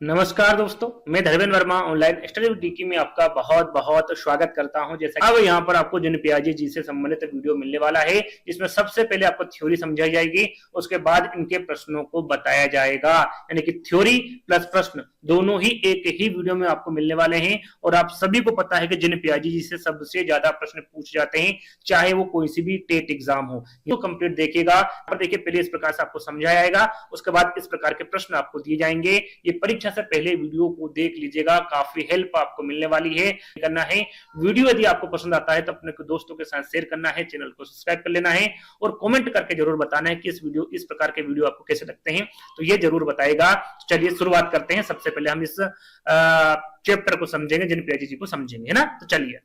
नमस्कार दोस्तों, मैं धर्मेंद्र वर्मा ऑनलाइन स्टडी टीकी में आपका बहुत बहुत स्वागत करता हूं। जैसा अब यहाँ पर आपको जिन पियाजे जी से संबंधित वीडियो मिलने वाला है, जिसमें सबसे पहले आपको थ्योरी समझाई जाएगी, उसके बाद इनके प्रश्नों को बताया जाएगा। यानी कि थ्योरी प्लस प्रश्न दोनों ही एक ही वीडियो में आपको मिलने वाले हैं। और आप सभी को पता है कि जिन पियाजे जी से सबसे ज्यादा प्रश्न पूछे जाते हैं, चाहे वो कोई सी भी टेट एग्जाम हो। ये कंप्लीट देखिएगा। देखिए, पहले इस प्रकार से आपको समझाया जाएगा, उसके बाद इस प्रकार के प्रश्न आपको दिए जाएंगे। ये परीक्षा से पहले वीडियो को देख लीजिएगा, काफी हेल्प आपको मिलने वाली है। करना है वीडियो यदि आपको पसंद आता है तो अपने दोस्तों के साथ शेयर करना है, चैनल को सब्सक्राइब कर लेना है और कमेंट करके जरूर बताना है कि इस प्रकार के वीडियो आपको कैसे लगते हैं, तो ये जरूर बताएगा। चलिए शुरुआत करते हैं। सबसे पहले हम इस चैप्टर को समझेंगे, जिन पियाजे जी को समझेंगे, है ना। तो चलिए,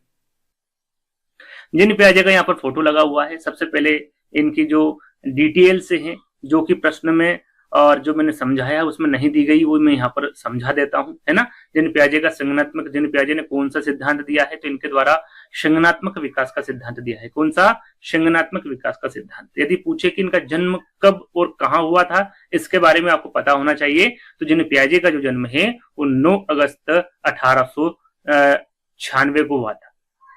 जिन पियाजे का यहाँ पर फोटो लगा हुआ है। सबसे पहले इनकी जो डिटेल्स हैं, जो कि प्रश्न में और जो मैंने समझाया उसमें नहीं दी गई, वो मैं यहाँ पर समझा देता हूं, है ना। जिन पियाजे का संज्ञानात्मक, जिन पियाजे ने कौन सा सिद्धांत दिया है, तो इनके द्वारा संज्ञानात्मक विकास का सिद्धांत दिया है। कौन सा? संज्ञानात्मक विकास का सिद्धांत। यदि पूछे कि इनका जन्म कब और कहाँ हुआ था, इसके बारे में आपको पता होना चाहिए। तो जिन पियाजे का जो जन्म है वो 9 अगस्त 1896 को हुआ था।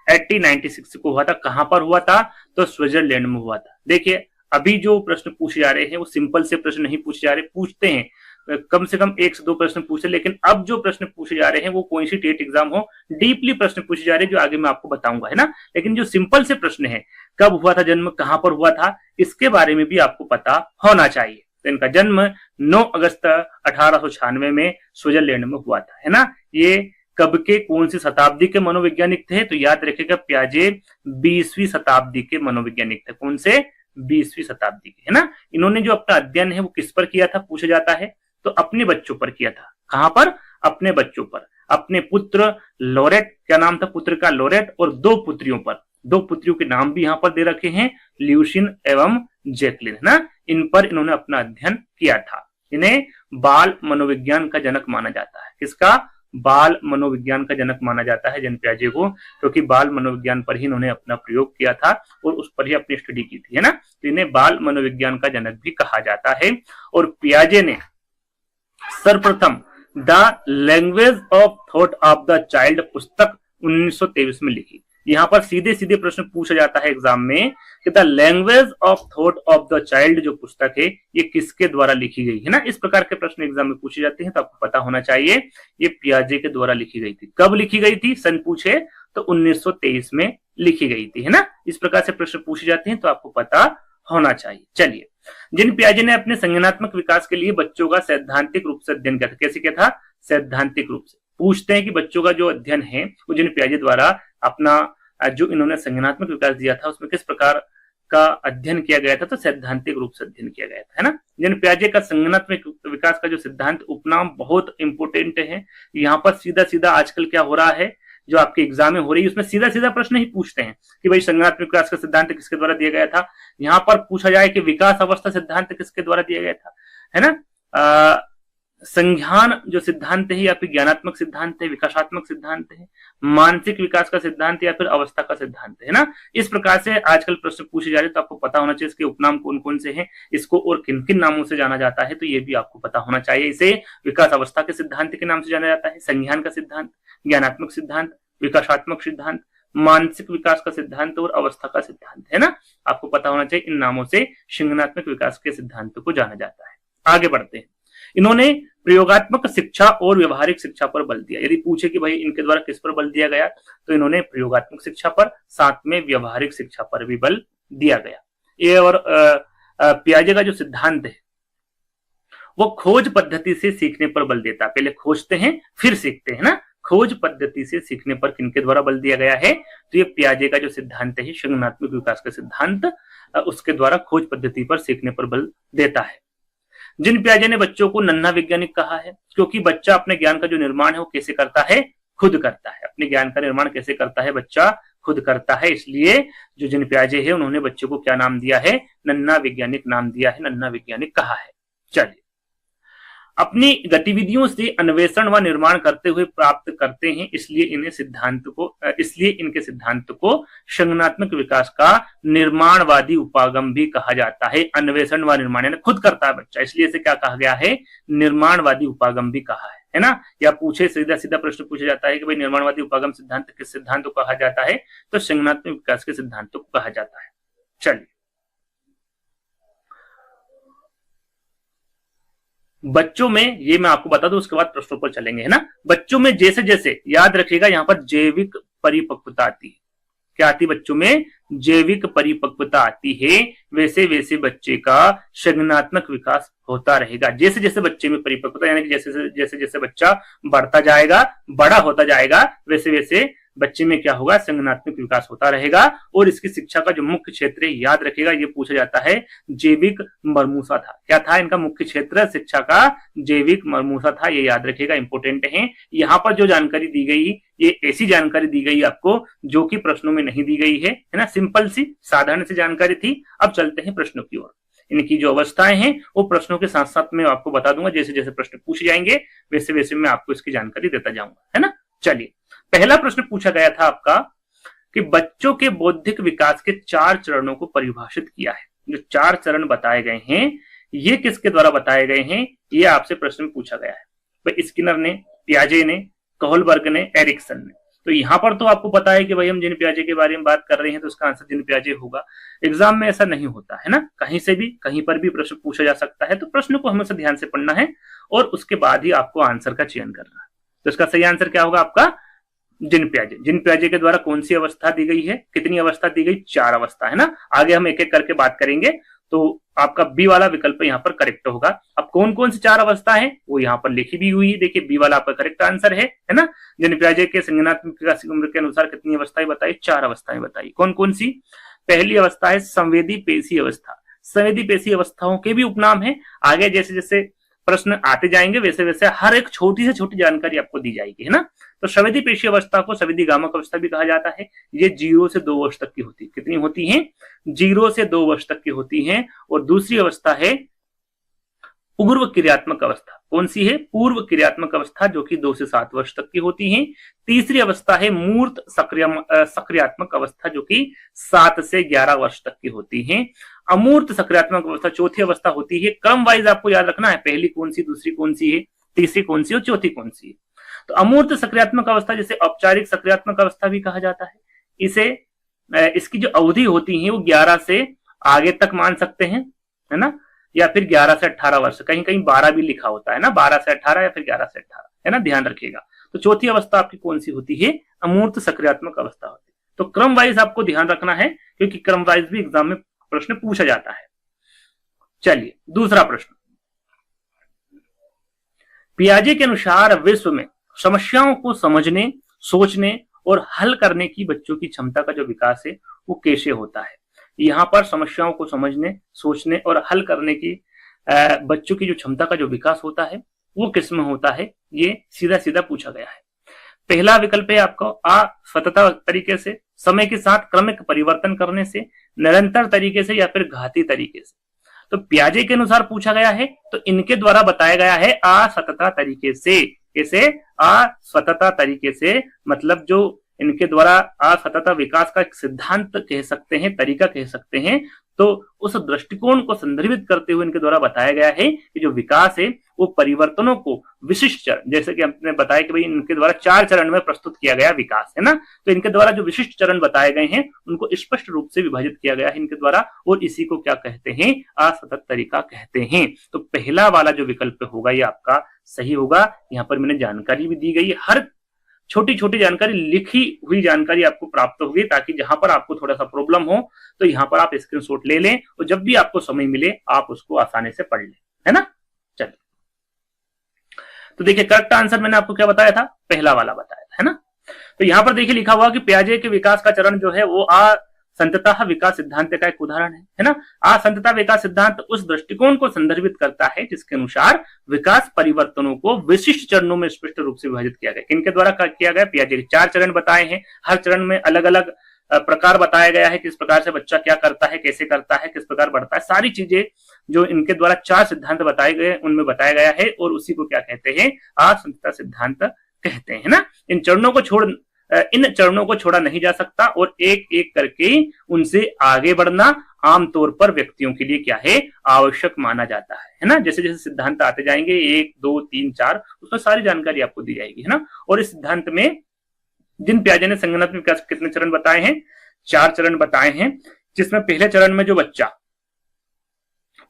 1896 को हुआ था। कहां पर हुआ था? तो स्विट्जरलैंड में हुआ था। देखिए, अभी जो प्रश्न पूछे जा रहे हैं वो सिंपल से प्रश्न नहीं पूछे जा रहे, पूछते हैं कम से कम 1 से 2 प्रश्न पूछे, लेकिन अब जो प्रश्न पूछे जा रहे हैं वो कोई सी टेट एग्जाम हो, डीपली प्रश्न पूछे जा रहे हैं, जो आगे मैं आपको बताऊंगा, है ना। लेकिन जो सिंपल से प्रश्न है, कब हुआ था जन्म, कहां पर हुआ था, इसके बारे में भी आपको पता होना चाहिए। तो इनका जन्म 9 अगस्त 1896 में स्विट्जरलैंड में हुआ था, है ना। ये कब के, कौन सी शताब्दी के मनोवैज्ञानिक थे? तो याद रखिएगा, पियाजे 20वीं शताब्दी के मनोवैज्ञानिक थे। कौन से? 20वीं शताब्दी के, है ना। इन्होंने जो अपना अध्ययन है वो किस पर किया था, पूछा जाता है, तो अपने बच्चों पर किया था। कहां पर? अपने बच्चों पर। अपने पुत्र लॉरेट, क्या नाम था पुत्र का? लॉरेट। और 2 पुत्रियों पर। 2 पुत्रियों के नाम भी यहां पर दे रखे हैं, ल्यूसिन एवं जैकलिन, है ना। इन पर इन्होंने अपना अध्ययन किया था। इन्हें बाल मनोविज्ञान का जनक माना जाता है। किसका? बाल मनोविज्ञान का जनक माना जाता है जिन पियाजे को, क्योंकि बाल मनोविज्ञान पर ही इन्होंने अपना प्रयोग किया था और उस पर ही अपनी स्टडी की थी, है ना। तो इन्हें बाल मनोविज्ञान का जनक भी कहा जाता है। और पियाजे ने सर्वप्रथम the language of thought of the child पुस्तक 1923 में लिखी। यहाँ पर सीधे सीधे प्रश्न पूछा जाता है एग्जाम में कि the language of thought of the child जो पुस्तक है ये किसके द्वारा लिखी गई, है ना। इस प्रकार के प्रश्न एग्जाम में पूछे जाते हैं, तो आपको पता होना चाहिए ये पियाजे के द्वारा लिखी गई थी। कब लिखी गई थी, सन पूछे तो 1923 में लिखी गई थी, है ना। इस प्रकार से प्रश्न पूछे जाते हैं, तो आपको पता होना चाहिए। चलिए, जिन पियाजे ने अपने संज्ञानात्मक विकास के लिए बच्चों का सैद्धांतिक रूप से अध्ययन किया था। कैसे किया था? सैद्धांतिक रूप से। पूछते हैं कि बच्चों का जो अध्ययन है वो जिन पियाजे द्वारा अपना जो इन्होंने संज्ञानात्मक विकास दिया था उसमें किस प्रकार का अध्ययन किया गया था, तो सैद्धांतिक रूप से अध्ययन किया गया था, है ना। जिन पियाजे का संज्ञानात्मक विकास का जो सिद्धांत, उपनाम बहुत इंपोर्टेंट है। यहाँ पर सीधा सीधा आजकल क्या हो रहा है, जो आपके एग्जाम में हो रही है उसमें सीधा सीधा प्रश्न ही पूछते हैं कि भाई संज्ञानात्मक विकास का सिद्धांत किसके द्वारा दिया गया था। यहाँ पर पूछा जाए कि विकास अवस्था सिद्धांत किसके द्वारा दिया गया था, है ना। संज्ञान जो सिद्धांत है या फिर ज्ञानात्मक सिद्धांत है, विकासात्मक सिद्धांत है, मानसिक विकास का सिद्धांत या फिर अवस्था का सिद्धांत है ना। इस प्रकार से आजकल प्रश्न पूछे जा रहे हैं, तो आपको पता होना चाहिए इसके उपनाम कौन कौन से हैं, इसको और किन किन नामों से जाना जाता है, तो ये भी आपको पता होना चाहिए। इसे विकास अवस्था के सिद्धांत के नाम से जाना जाता है, संज्ञान का सिद्धांत, ज्ञानात्मक सिद्धांत, विकासात्मक सिद्धांत, मानसिक विकास का सिद्धांत और अवस्था का सिद्धांत, है ना। आपको पता होना चाहिए इन नामों से संज्ञानात्मक विकास के सिद्धांत को जाना जाता है। आगे बढ़ते हैं। इन्होंने प्रयोगात्मक शिक्षा और व्यवहारिक शिक्षा पर बल दिया। यदि पूछे कि भाई इनके द्वारा किस पर बल दिया गया, तो इन्होंने प्रयोगात्मक शिक्षा पर, साथ में व्यवहारिक शिक्षा पर भी बल दिया गया। ये और पियाजे का जो सिद्धांत है वो खोज पद्धति से सीखने पर बल देता है। पहले खोजते हैं फिर सीखते हैं ना। खोज पद्धति से सीखने पर किनके द्वारा बल दिया गया है, तो ये पियाजे का जो सिद्धांत है संज्ञानात्मक विकास का सिद्धांत, उसके द्वारा खोज पद्धति पर सीखने पर बल देता है। जिन पियाजे ने बच्चों को नन्हा वैज्ञानिक कहा है, क्योंकि बच्चा अपने ज्ञान का जो निर्माण है वो कैसे करता है, खुद करता है। अपने ज्ञान का निर्माण कैसे करता है, बच्चा खुद करता है। इसलिए जो जिन पियाजे है उन्होंने बच्चों को क्या नाम दिया है, नन्हा वैज्ञानिक नाम दिया है, नन्हा वैज्ञानिक कहा है। चलिए, अपनी गतिविधियों से अन्वेषण व निर्माण करते हुए प्राप्त करते हैं, इसलिए इनके सिद्धांत को संज्ञानात्मक विकास का निर्माणवादी उपागम भी कहा जाता है। अन्वेषण व निर्माण यानी खुद करता है बच्चा, इसलिए इसे क्या कहा गया है, निर्माणवादी उपागम भी कहा है। है ना, या पूछे सीधा सीधा प्रश्न पूछा जाता है कि भाई निर्माणवादी उपागम सिद्धांत किस सिद्धांत को कहा जाता है, तो संज्ञानात्मक विकास के सिद्धांत को कहा जाता है। चलिए, बच्चों में ये मैं आपको बता दूं, उसके बाद प्रश्नों पर चलेंगे, है ना। बच्चों में जैसे जैसे, याद रखिएगा यहां पर जैविक परिपक्वता आती है, क्या आती है बच्चों में, जैविक परिपक्वता आती है, वैसे वैसे बच्चे का संज्ञानात्मक विकास होता रहेगा। जैसे जैसे बच्चे में परिपक्वता, यानी कि जैसे जैसे जैसे बच्चा बढ़ता जाएगा, बड़ा होता जाएगा, वैसे वैसे बच्चे में क्या होगा, संज्ञानात्मक विकास होता रहेगा। और इसकी शिक्षा का जो मुख्य क्षेत्र है, याद रखिएगा ये पूछा जाता है, जैविक मरमूसा था। क्या था इनका मुख्य क्षेत्र शिक्षा का, जैविक मरमूसा था, ये याद रखिएगा, इंपोर्टेंट है। यहाँ पर जो जानकारी दी गई, ये ऐसी जानकारी दी गई आपको जो कि प्रश्नों में नहीं दी गई है ना, सिंपल सी साधारण सी जानकारी थी। अब चलते हैं प्रश्नों की ओर। इनकी जो अवस्थाएं हैं वो प्रश्नों के साथ साथ मैं आपको बता दूंगा, जैसे जैसे प्रश्न पूछे जाएंगे वैसे वैसे मैं आपको इसकी जानकारी देता जाऊंगा, है ना। चलिए, पहला प्रश्न पूछा गया था आपका कि बच्चों के बौद्धिक विकास के 4 चरणों को परिभाषित किया है। जो 4 चरण बताए गए हैं ये किसके द्वारा बताए गए हैं, ये आपसे प्रश्न में पूछा गया है। भाई स्किनर ने, पियाजे ने, कोहलबर्ग ने, एरिक्सन ने। तो यहां पर तो आपको पता है कि भाई हम जिन पियाजे के बारे में बात कर रहे हैं तो उसका आंसर जिन पियाजे होगा। एग्जाम में ऐसा नहीं होता है ना, कहीं से भी कहीं पर भी प्रश्न पूछा जा सकता है। तो प्रश्न को हमेशा ध्यान से पढ़ना है और उसके बाद ही आपको आंसर का चयन करना है। तो इसका सही आंसर क्या होगा आपका, जिन पियाजे। जिन पियाजे के द्वारा कौन सी अवस्था दी गई है, कितनी अवस्था दी गई, 4 अवस्था, है ना। आगे हम एक एक करके बात करेंगे, तो आपका बी वाला विकल्प यहाँ पर करेक्ट होगा। अब कौन कौन सी 4 अवस्था है वो यहाँ पर लिखी भी हुई है, देखिए बी वाला आपका करेक्ट आंसर है ना। जिन पियाजे के संज्ञानात्मक विकास की उम्र के अनुसार कितनी अवस्थाएं बताई, 4 अवस्थाएं बताई। कौन कौन सी, पहली अवस्था है संवेदी पेशी अवस्था। संवेदी पेशी अवस्थाओं के भी उपनाम है। आगे जैसे जैसे प्रश्न आते जाएंगे वैसे वैसे हर एक छोटी से छोटी जानकारी आपको दी जाएगी, है ना। तो संवेदी पेशी अवस्था को संवेदी गामक अवस्था भी कहा जाता है। ये 0 से 2 वर्ष तक की होती है। कितनी होती है, 0 से 2 वर्ष तक की होती है। और दूसरी अवस्था है पूर्व क्रियात्मक अवस्था। कौन सी है, पूर्व क्रियात्मक अवस्था, जो कि 2 से 7 वर्ष तक की होती है। तीसरी अवस्था है मूर्त सक्रियात्मक अवस्था, जो कि 7 से 11 वर्ष तक की होती है। अमूर्त सक्रियात्मक अवस्था चौथी अवस्था होती है। क्रम वाइज आपको याद रखना है, पहली कौन सी, दूसरी कौन सी है, तीसरी कौन सी और चौथी कौन सी है। तो अमूर्त सक्रियात्मक अवस्था जिसे औपचारिक सक्रियात्मक अवस्था भी कहा जाता है, इसे इसकी जो अवधि होती है वो 11 से आगे तक मान सकते हैं, है ना, या फिर 11 से 18 वर्ष, कहीं कहीं 12 भी लिखा होता है ना, 12 से 18 या फिर 11 से 18, है ना, ध्यान रखिएगा। तो चौथी अवस्था आपकी कौन सी होती है, अमूर्त सक्रियात्मक अवस्था होती है। तो क्रम वाइज आपको ध्यान रखना है, क्योंकि क्रम वाइज भी एग्जाम में प्रश्न पूछा जाता है। चलिए, दूसरा प्रश्न, पियाजे के अनुसार विश्व में समस्याओं को समझने, सोचने और हल करने की बच्चों की क्षमता का जो विकास है वो कैसे होता है। यहाँ पर समस्याओं को समझने, सोचने और हल करने की बच्चों की जो क्षमता का जो विकास होता है वो किस में होता है, ये सीधा सीधा पूछा गया है। पहला विकल्प है आपको आ सतत तरीके से, समय के साथ क्रमिक परिवर्तन करने से, निरंतर तरीके से, या फिर घाती तरीके से। तो पियाजे के अनुसार पूछा गया है तो इनके द्वारा बताया गया है असतत तरीके से। कैसे, असतत तरीके से, मतलब जो इनके द्वारा असतत विकास का एक सिद्धांत कह सकते हैं, तरीका कह सकते हैं। तो उस दृष्टिकोण को संदर्भित करते हुए इनके द्वारा बताया गया है कि जो विकास है वो परिवर्तनों को विशिष्ट चरण, जैसे कि हमने बताया कि भाई इनके द्वारा 4 चरण में प्रस्तुत किया गया विकास, है ना। तो इनके द्वारा जो विशिष्ट चरण बताए गए हैं उनको स्पष्ट रूप से विभाजित किया गया है इनके द्वारा, और इसी को क्या कहते हैं, असतत तरीका कहते हैं। तो पहला वाला जो विकल्प होगा ये आपका सही होगा। यहाँ पर मैंने जानकारी भी दी गई है, हर छोटी छोटी जानकारी, लिखी हुई जानकारी आपको प्राप्त होगी, ताकि जहां पर आपको थोड़ा सा प्रॉब्लम हो तो यहाँ पर आप स्क्रीनशॉट ले लें और जब भी आपको समय मिले आप उसको आसानी से पढ़ लें, है ना। चलिए, तो देखिए करेक्ट आंसर मैंने आपको क्या बताया था, पहला वाला बताया था, है ना। तो यहाँ पर देखिए लिखा हुआ कि पियाजे के विकास का चरण जो है वो असंततः विकास सिद्धांत का एक उदाहरण है ना। असंततः विकास सिद्धांत उस दृष्टिकोण को संदर्भित करता है जिसके अनुसार विकास परिवर्तनों को विशिष्ट चरणों में स्पष्ट रूप से विभाजित किया गया। इनके द्वारा किया गया, पियाजे के 4 चरण बताए हैं, हर चरण में अलग अलग प्रकार बताया गया है, किस प्रकार से बच्चा क्या करता है, कैसे करता है, किस प्रकार बढ़ता है, सारी चीजें जो इनके द्वारा 4 सिद्धांत बताए गए उनमें बताया गया है, और उसी को क्या कहते हैं, असंततः सिद्धांत कहते हैं ना। इन चरणों को छोड़ इन चरणों को छोड़ा नहीं जा सकता और एक एक करके उनसे आगे बढ़ना आमतौर पर व्यक्तियों के लिए क्या है, आवश्यक माना जाता है ना। जैसे जैसे सिद्धांत आते जाएंगे 1 2 3 4 उसमें सारी जानकारी आपको दी जाएगी, है ना। और इस सिद्धांत में जिन पियाजे ने संज्ञानात्मक विकास के कितने चरण बताए हैं, 4 चरण बताए हैं, जिसमें पहले चरण में जो बच्चा,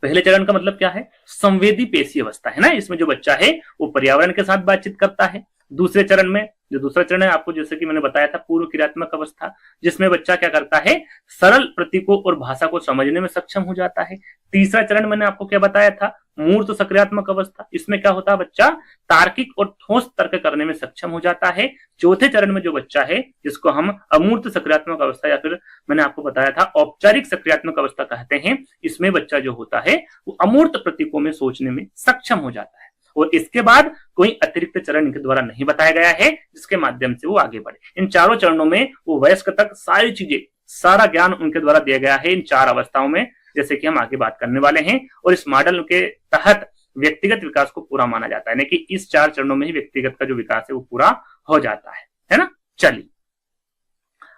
पहले चरण का मतलब क्या है, संवेदी पेशी अवस्था है ना, इसमें जो बच्चा है वो पर्यावरण के साथ बातचीत करता है। दूसरे चरण में जो दूसरा चरण है आपको जैसे कि मैंने बताया था पूर्व क्रियात्मक अवस्था, जिसमें बच्चा क्या करता है, सरल प्रतीकों और भाषा को समझने में सक्षम हो जाता है। तीसरा चरण मैंने आपको क्या बताया था, मूर्त सक्रियात्मक अवस्था, इसमें क्या होता है, बच्चा तार्किक और ठोस तर्क करने में सक्षम हो जाता है। चौथे चरण में जो बच्चा है जिसको हम अमूर्त सक्रियात्मक अवस्था या फिर मैंने आपको बताया था औपचारिक सक्रियात्मक अवस्था कहते हैं, इसमें बच्चा जो होता है वो अमूर्त प्रतीकों में सोचने में सक्षम हो जाता है। और इसके बाद कोई अतिरिक्त चरण इनके द्वारा नहीं बताया गया है जिसके माध्यम से वो आगे बढ़े। इन चारों चरणों में वो वयस्क तक सारी चीजें, सारा ज्ञान उनके द्वारा दिया गया है इन 4 अवस्थाओं में, जैसे कि हम आगे बात करने वाले हैं। और इस मॉडल के तहत व्यक्तिगत विकास को पूरा माना जाता है, यानी कि इस 4 चरणों में ही व्यक्तिगत का जो विकास है वो पूरा हो जाता है ना। चलिए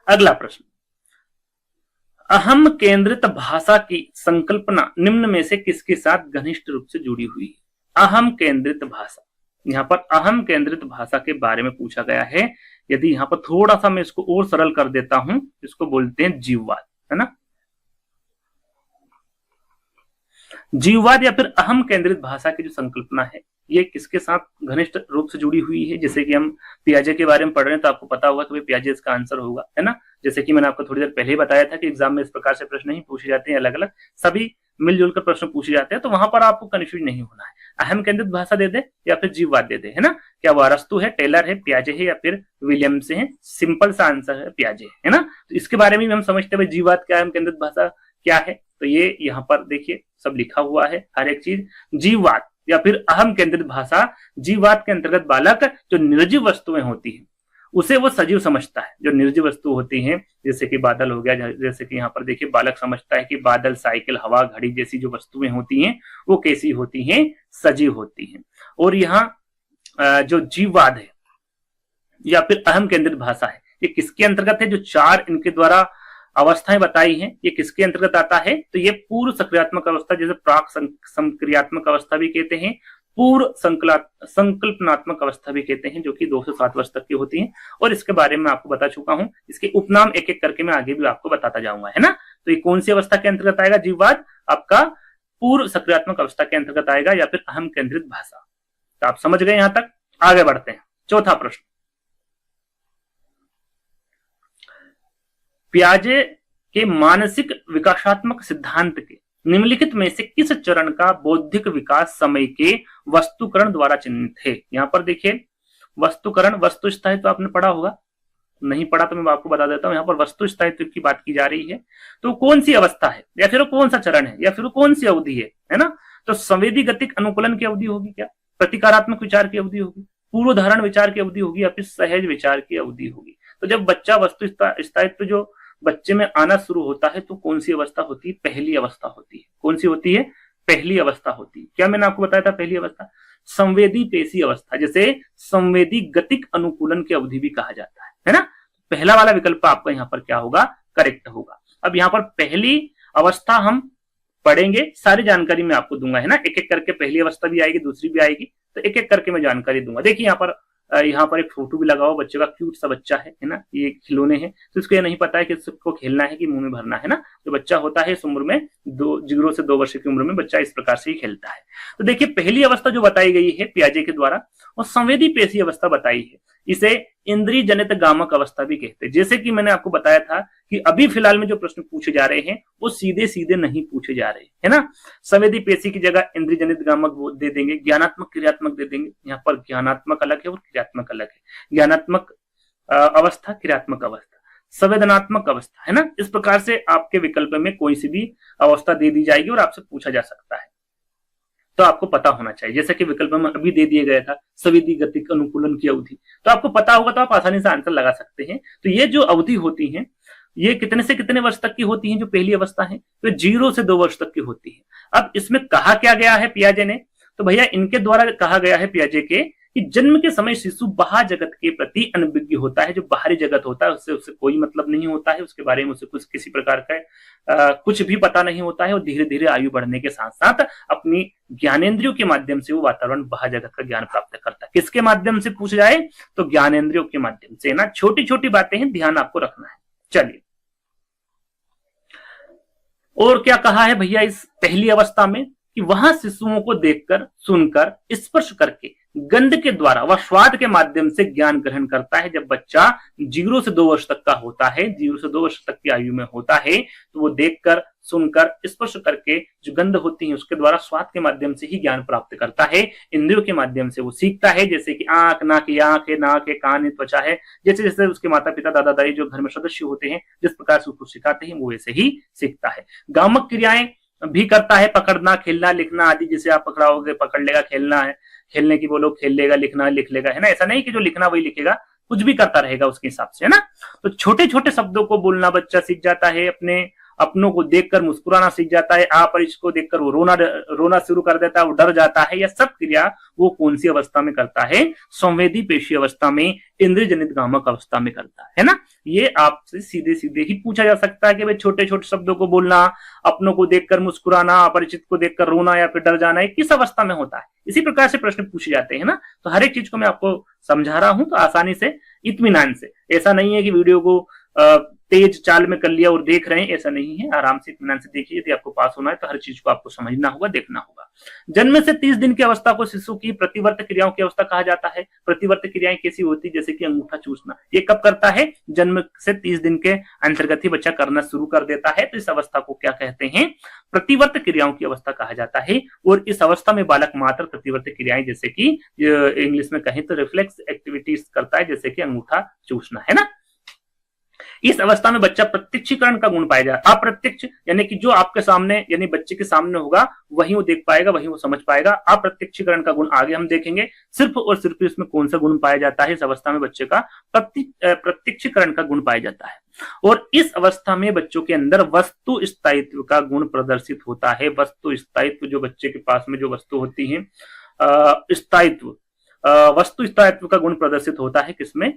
अगला प्रश्न, अहम केंद्रित भाषा की संकल्पना निम्न में से किसके साथ घनिष्ठ रूप से जुड़ी हुई है। अहम केंद्रित भाषा, यहाँ पर अहम केंद्रित भाषा के बारे में पूछा गया है। यदि यहाँ पर थोड़ा सा मैं इसको और सरल कर देता हूं, इसको बोलते हैं जीववाद, है ना। जीववाद या फिर अहम केंद्रित भाषा की जो संकल्पना है ये किसके साथ घनिष्ठ रूप से जुड़ी हुई है। जैसे कि हम पियाजे के बारे में पढ़ रहे हैं तो आपको पता होगा कि पियाजे इसका आंसर होगा, है ना। जैसे कि मैंने आपको थोड़ी देर पहले ही बताया था कि एग्जाम में इस प्रकार से प्रश्न नहीं पूछे जाते हैं, अलग अलग सभी मिलजुल कर प्रश्न पूछे जाते हैं, तो वहां पर आपको कंफ्यूज नहीं होना है। अहम केंद्रित भाषा दे दे या फिर जीववाद दे दे, है ना। क्या वो अरस्तु है, टेलर है, पियाजे है या फिर विलियम्स है। सिंपल सा आंसर है पियाजे, है ना। तो इसके बारे में हम समझते हैं जीववाद क्या है, अहम केंद्रित भाषा क्या है। तो ये यहाँ पर देखिए सब लिखा हुआ है हर एक चीज। जीववाद या फिर अहम केंद्रित भाषा, जीववाद के अंतर्गत बालक जो निर्जीव वस्तुएं होती हैं उसे वो सजीव समझता है। जो निर्जीव वस्तु होती हैं जैसे कि बादल हो गया, जैसे कि यहाँ पर देखिए बालक समझता है कि बादल, साइकिल, हवा, घड़ी जैसी जो वस्तुएं होती हैं वो कैसी होती हैं, सजीव होती हैं। और यहाँ जो जीववाद है या फिर अहम केंद्रित भाषा है ये किसके अंतर्गत है, जो 4 इनके द्वारा अवस्थाएं बताई हैं ये किसके अंतर्गत आता है। तो ये पूर्व सक्रियात्मक अवस्था, जैसे प्राक संक्रियात्मक अवस्था भी कहते हैं, पूर्व संकल्पनात्मक अवस्था भी कहते हैं, जो कि 2 से 7 वर्ष तक की होती हैं। और इसके बारे में आपको बता चुका हूं, इसके उपनाम एक एक करके मैं आगे भी आपको बताता जाऊंगा, है ना। तो ये कौन सी अवस्था के अंतर्गत आएगा, जीववाद आपका पूर्व सक्रियात्मक अवस्था के अंतर्गत आएगा या फिर अहम केंद्रित भाषा। तो आप समझ गए, यहां तक आगे बढ़ते हैं। चौथा प्रश्न, पियाजे के मानसिक विकासात्मक सिद्धांत के निम्नलिखित में से किस चरण का बौद्धिक विकास समय के वस्तुकरण द्वारा चिन्हित है। यहां पर देखिए वस्तुकरण, वस्तु स्थायित्व आपने पढ़ा होगा, नहीं पढ़ा तो मैं आपको बता देता हूं। यहाँ पर वस्तु स्थायित्व की बात की जा रही है, तो कौन सी अवस्था है या फिर कौन सा चरण है या फिर कौन सी अवधि है ना। तो संवेदी गतिक अनुकूलन की अवधि होगी क्या, प्रतिकारात्मक विचार की अवधि होगी, पूर्वधारण विचार की अवधि होगी या फिर सहज विचार की अवधि होगी। तो जब बच्चा वस्तु स्थायित्व जो बच्चे में आना शुरू होता है तो कौन सी अवस्था होती है, पहली अवस्था होती है। कौन सी होती है, पहली अवस्था होती है। क्या मैंने आपको बताया था, पहली अवस्था संवेदी पेशी अवस्था, जैसे संवेदी गतिक अनुकूलन की अवधि भी कहा जाता है ना। पहला वाला विकल्प आपका यहाँ पर क्या होगा, करेक्ट होगा। अब यहाँ पर पहली अवस्था हम पढ़ेंगे, सारी जानकारी मैं आपको दूंगा, है ना। एक एक करके पहली अवस्था भी आएगी, दूसरी भी आएगी, तो एक एक करके मैं जानकारी दूंगा। देखिए यहाँ पर एक फोटो भी लगा हुआ बच्चे का, क्यूट सा बच्चा है ना। ये खिलौने हैं, तो इसको ये नहीं पता है कि इसको खेलना है कि मुंह में भरना है ना। जो बच्चा होता है इस उम्र में 0 से 2 वर्ष की उम्र में बच्चा इस प्रकार से ही खेलता है। तो देखिए पहली अवस्था जो बताई गई है पियाजे के द्वारा वो संवेदी पेशी अवस्था बताई है। इसे इंद्रिय जनित गामक अवस्था भी कहते हैं। जैसे कि मैंने आपको बताया था कि अभी फिलहाल में जो प्रश्न पूछे जा रहे हैं वो सीधे सीधे नहीं पूछे जा रहे, है ना। संवेदी पेशी की जगह इंद्रिय जनित गामक दे देंगे, ज्ञानात्मक क्रियात्मक दे देंगे। यहाँ पर ज्ञानात्मक अलग है और क्रियात्मक अलग है। ज्ञानात्मक अवस्था, क्रियात्मक अवस्था, संवेदनात्मक अवस्था, है ना। इस प्रकार से आपके विकल्प में कोई सी भी अवस्था दे दी जाएगी और आपसे पूछा जा सकता है, तो आपको पता होना चाहिए। जैसे कि विकल्प में अभी दे दिया गया था संवेदी गतिक अनुकूलन की अवधि, तो आपको पता होगा तो आप आसानी से आंसर लगा सकते हैं। तो ये जो अवधि होती है ये कितने से कितने वर्ष तक की होती है, जो पहली अवस्था है तो 0 से 2 वर्ष तक की होती है। अब इसमें कहा क्या गया है पियाजे ने, तो भैया इनके द्वारा कहा गया है पियाजे के कि जन्म के समय शिशु बाह्य जगत के प्रति अनभिज्ञ होता है। जो बाहरी जगत होता है उससे उससे कोई मतलब नहीं होता है, उसके बारे में उसे कुछ किसी प्रकार का कुछ भी पता नहीं होता है। और धीरे धीरे आयु बढ़ने के साथ साथ अपनी ज्ञानेंद्रियों के माध्यम से वो वातावरण बाह्य जगत का ज्ञान प्राप्त करता है। किसके माध्यम से पूछ जाए तो ज्ञानेंद्रियों के माध्यम से ना। छोटी छोटी बातें हैं, ध्यान आपको रखना है। चलिए, और क्या कहा है भैया इस पहली अवस्था में कि वहां शिशुओं को देखकर, सुनकर, स्पर्श करके, गंध के द्वारा व स्वाद के माध्यम से ज्ञान ग्रहण करता है। जब बच्चा 0 से 2 वर्ष तक का होता है, 0 से 2 वर्ष तक की आयु में होता है, तो वो देखकर, सुनकर, स्पर्श करके जो गंध होती है उसके द्वारा स्वाद के माध्यम से ही ज्ञान प्राप्त करता है। इंद्रियों के माध्यम से वो सीखता है, जैसे कि आंख, नाक है, नाक है, कान है, त्वचा है। जैसे जैसे उसके माता पिता, दादा दादी जो घर में सदस्य होते हैं जिस प्रकार से उसको सिखाते हैं वो वैसे ही सीखता है। गामक क्रियाएं भी करता है, पकड़ना, खेलना, लिखना आदि। जैसे आप पकड़ाओगे पकड़ लेगा, खेलना है खेलने की बोलो खेल लेगा, लिखना लिख लेगा, है ना। ऐसा नहीं कि जो लिखना वही लिखेगा, कुछ भी करता रहेगा उसके हिसाब से, है ना। तो छोटे छोटे शब्दों को बोलना बच्चा सीख जाता है, अपने अपनों को देखकर मुस्कुराना सीख जाता है, अपरिचित को देखकर वो रोना शुरू कर देता है, वो डर जाता है। यह सब क्रिया वो कौन सी अवस्था में करता है? संवेदी पेशी अवस्था में, इंद्रिय जनित गामक अवस्था में करता है ना। ये आपसे सीधे सीधे ही पूछा जा सकता है कि भाई छोटे छोटे शब्दों को बोलना, अपनों को देखकर मुस्कुराना, अपरिचित को देखकर रोना या फिर डर जाना, किस अवस्था में होता है? इसी प्रकार से प्रश्न पूछे जाते हैं ना। तो हर एक चीज को मैं आपको समझा रहा हूं तो आसानी से, इत्मीनान से। ऐसा नहीं है कि वीडियो को तेज चाल में कर लिया और देख रहे हैं, ऐसा नहीं है। आराम से इत्मीनान से देखिए। यदि आपको पास होना है तो हर चीज को आपको समझना होगा, देखना होगा। जन्म से 30 दिन की अवस्था को शिशु की प्रतिवर्त क्रियाओं की अवस्था कहा जाता है। प्रतिवर्त क्रियाएं कैसी होती है? जैसे कि अंगूठा चूसना, ये कब करता है? जन्म से 30 दिन के अंतर्गत ही बच्चा करना शुरू कर देता है। तो इस अवस्था को क्या कहते हैं? प्रतिवर्त क्रियाओं की अवस्था कहा जाता है। और इस अवस्था में बालक मात्र प्रतिवर्त क्रियाएं, जैसे कि इंग्लिश में कहें तो रिफ्लेक्स एक्टिविटीज करता है, जैसे कि अंगूठा चूसना, है ना। इस अवस्था में बच्चा प्रत्यक्षीकरण का गुण पाएगा। अप्रत्यक्ष यानी कि जो आपके सामने, यानी बच्चे के सामने होगा वही वो देख पाएगा, वही वो समझ पाएगा। अप्रत्यक्षीकरण का गुण आगे हम देखेंगे। सिर्फ और सिर्फ इसमें कौन सा गुण पाया जाता है? इस अवस्था में बच्चे का प्रत्यक्षीकरण का गुण पाया जाता है। और इस अवस्था में बच्चों के अंदर वस्तु स्थायित्व का गुण प्रदर्शित होता है। वस्तु स्थायित्व, जो बच्चे के पास में जो वस्तु होती है, स्थायित्व, वस्तु स्थायित्व का गुण प्रदर्शित होता है। किसमें?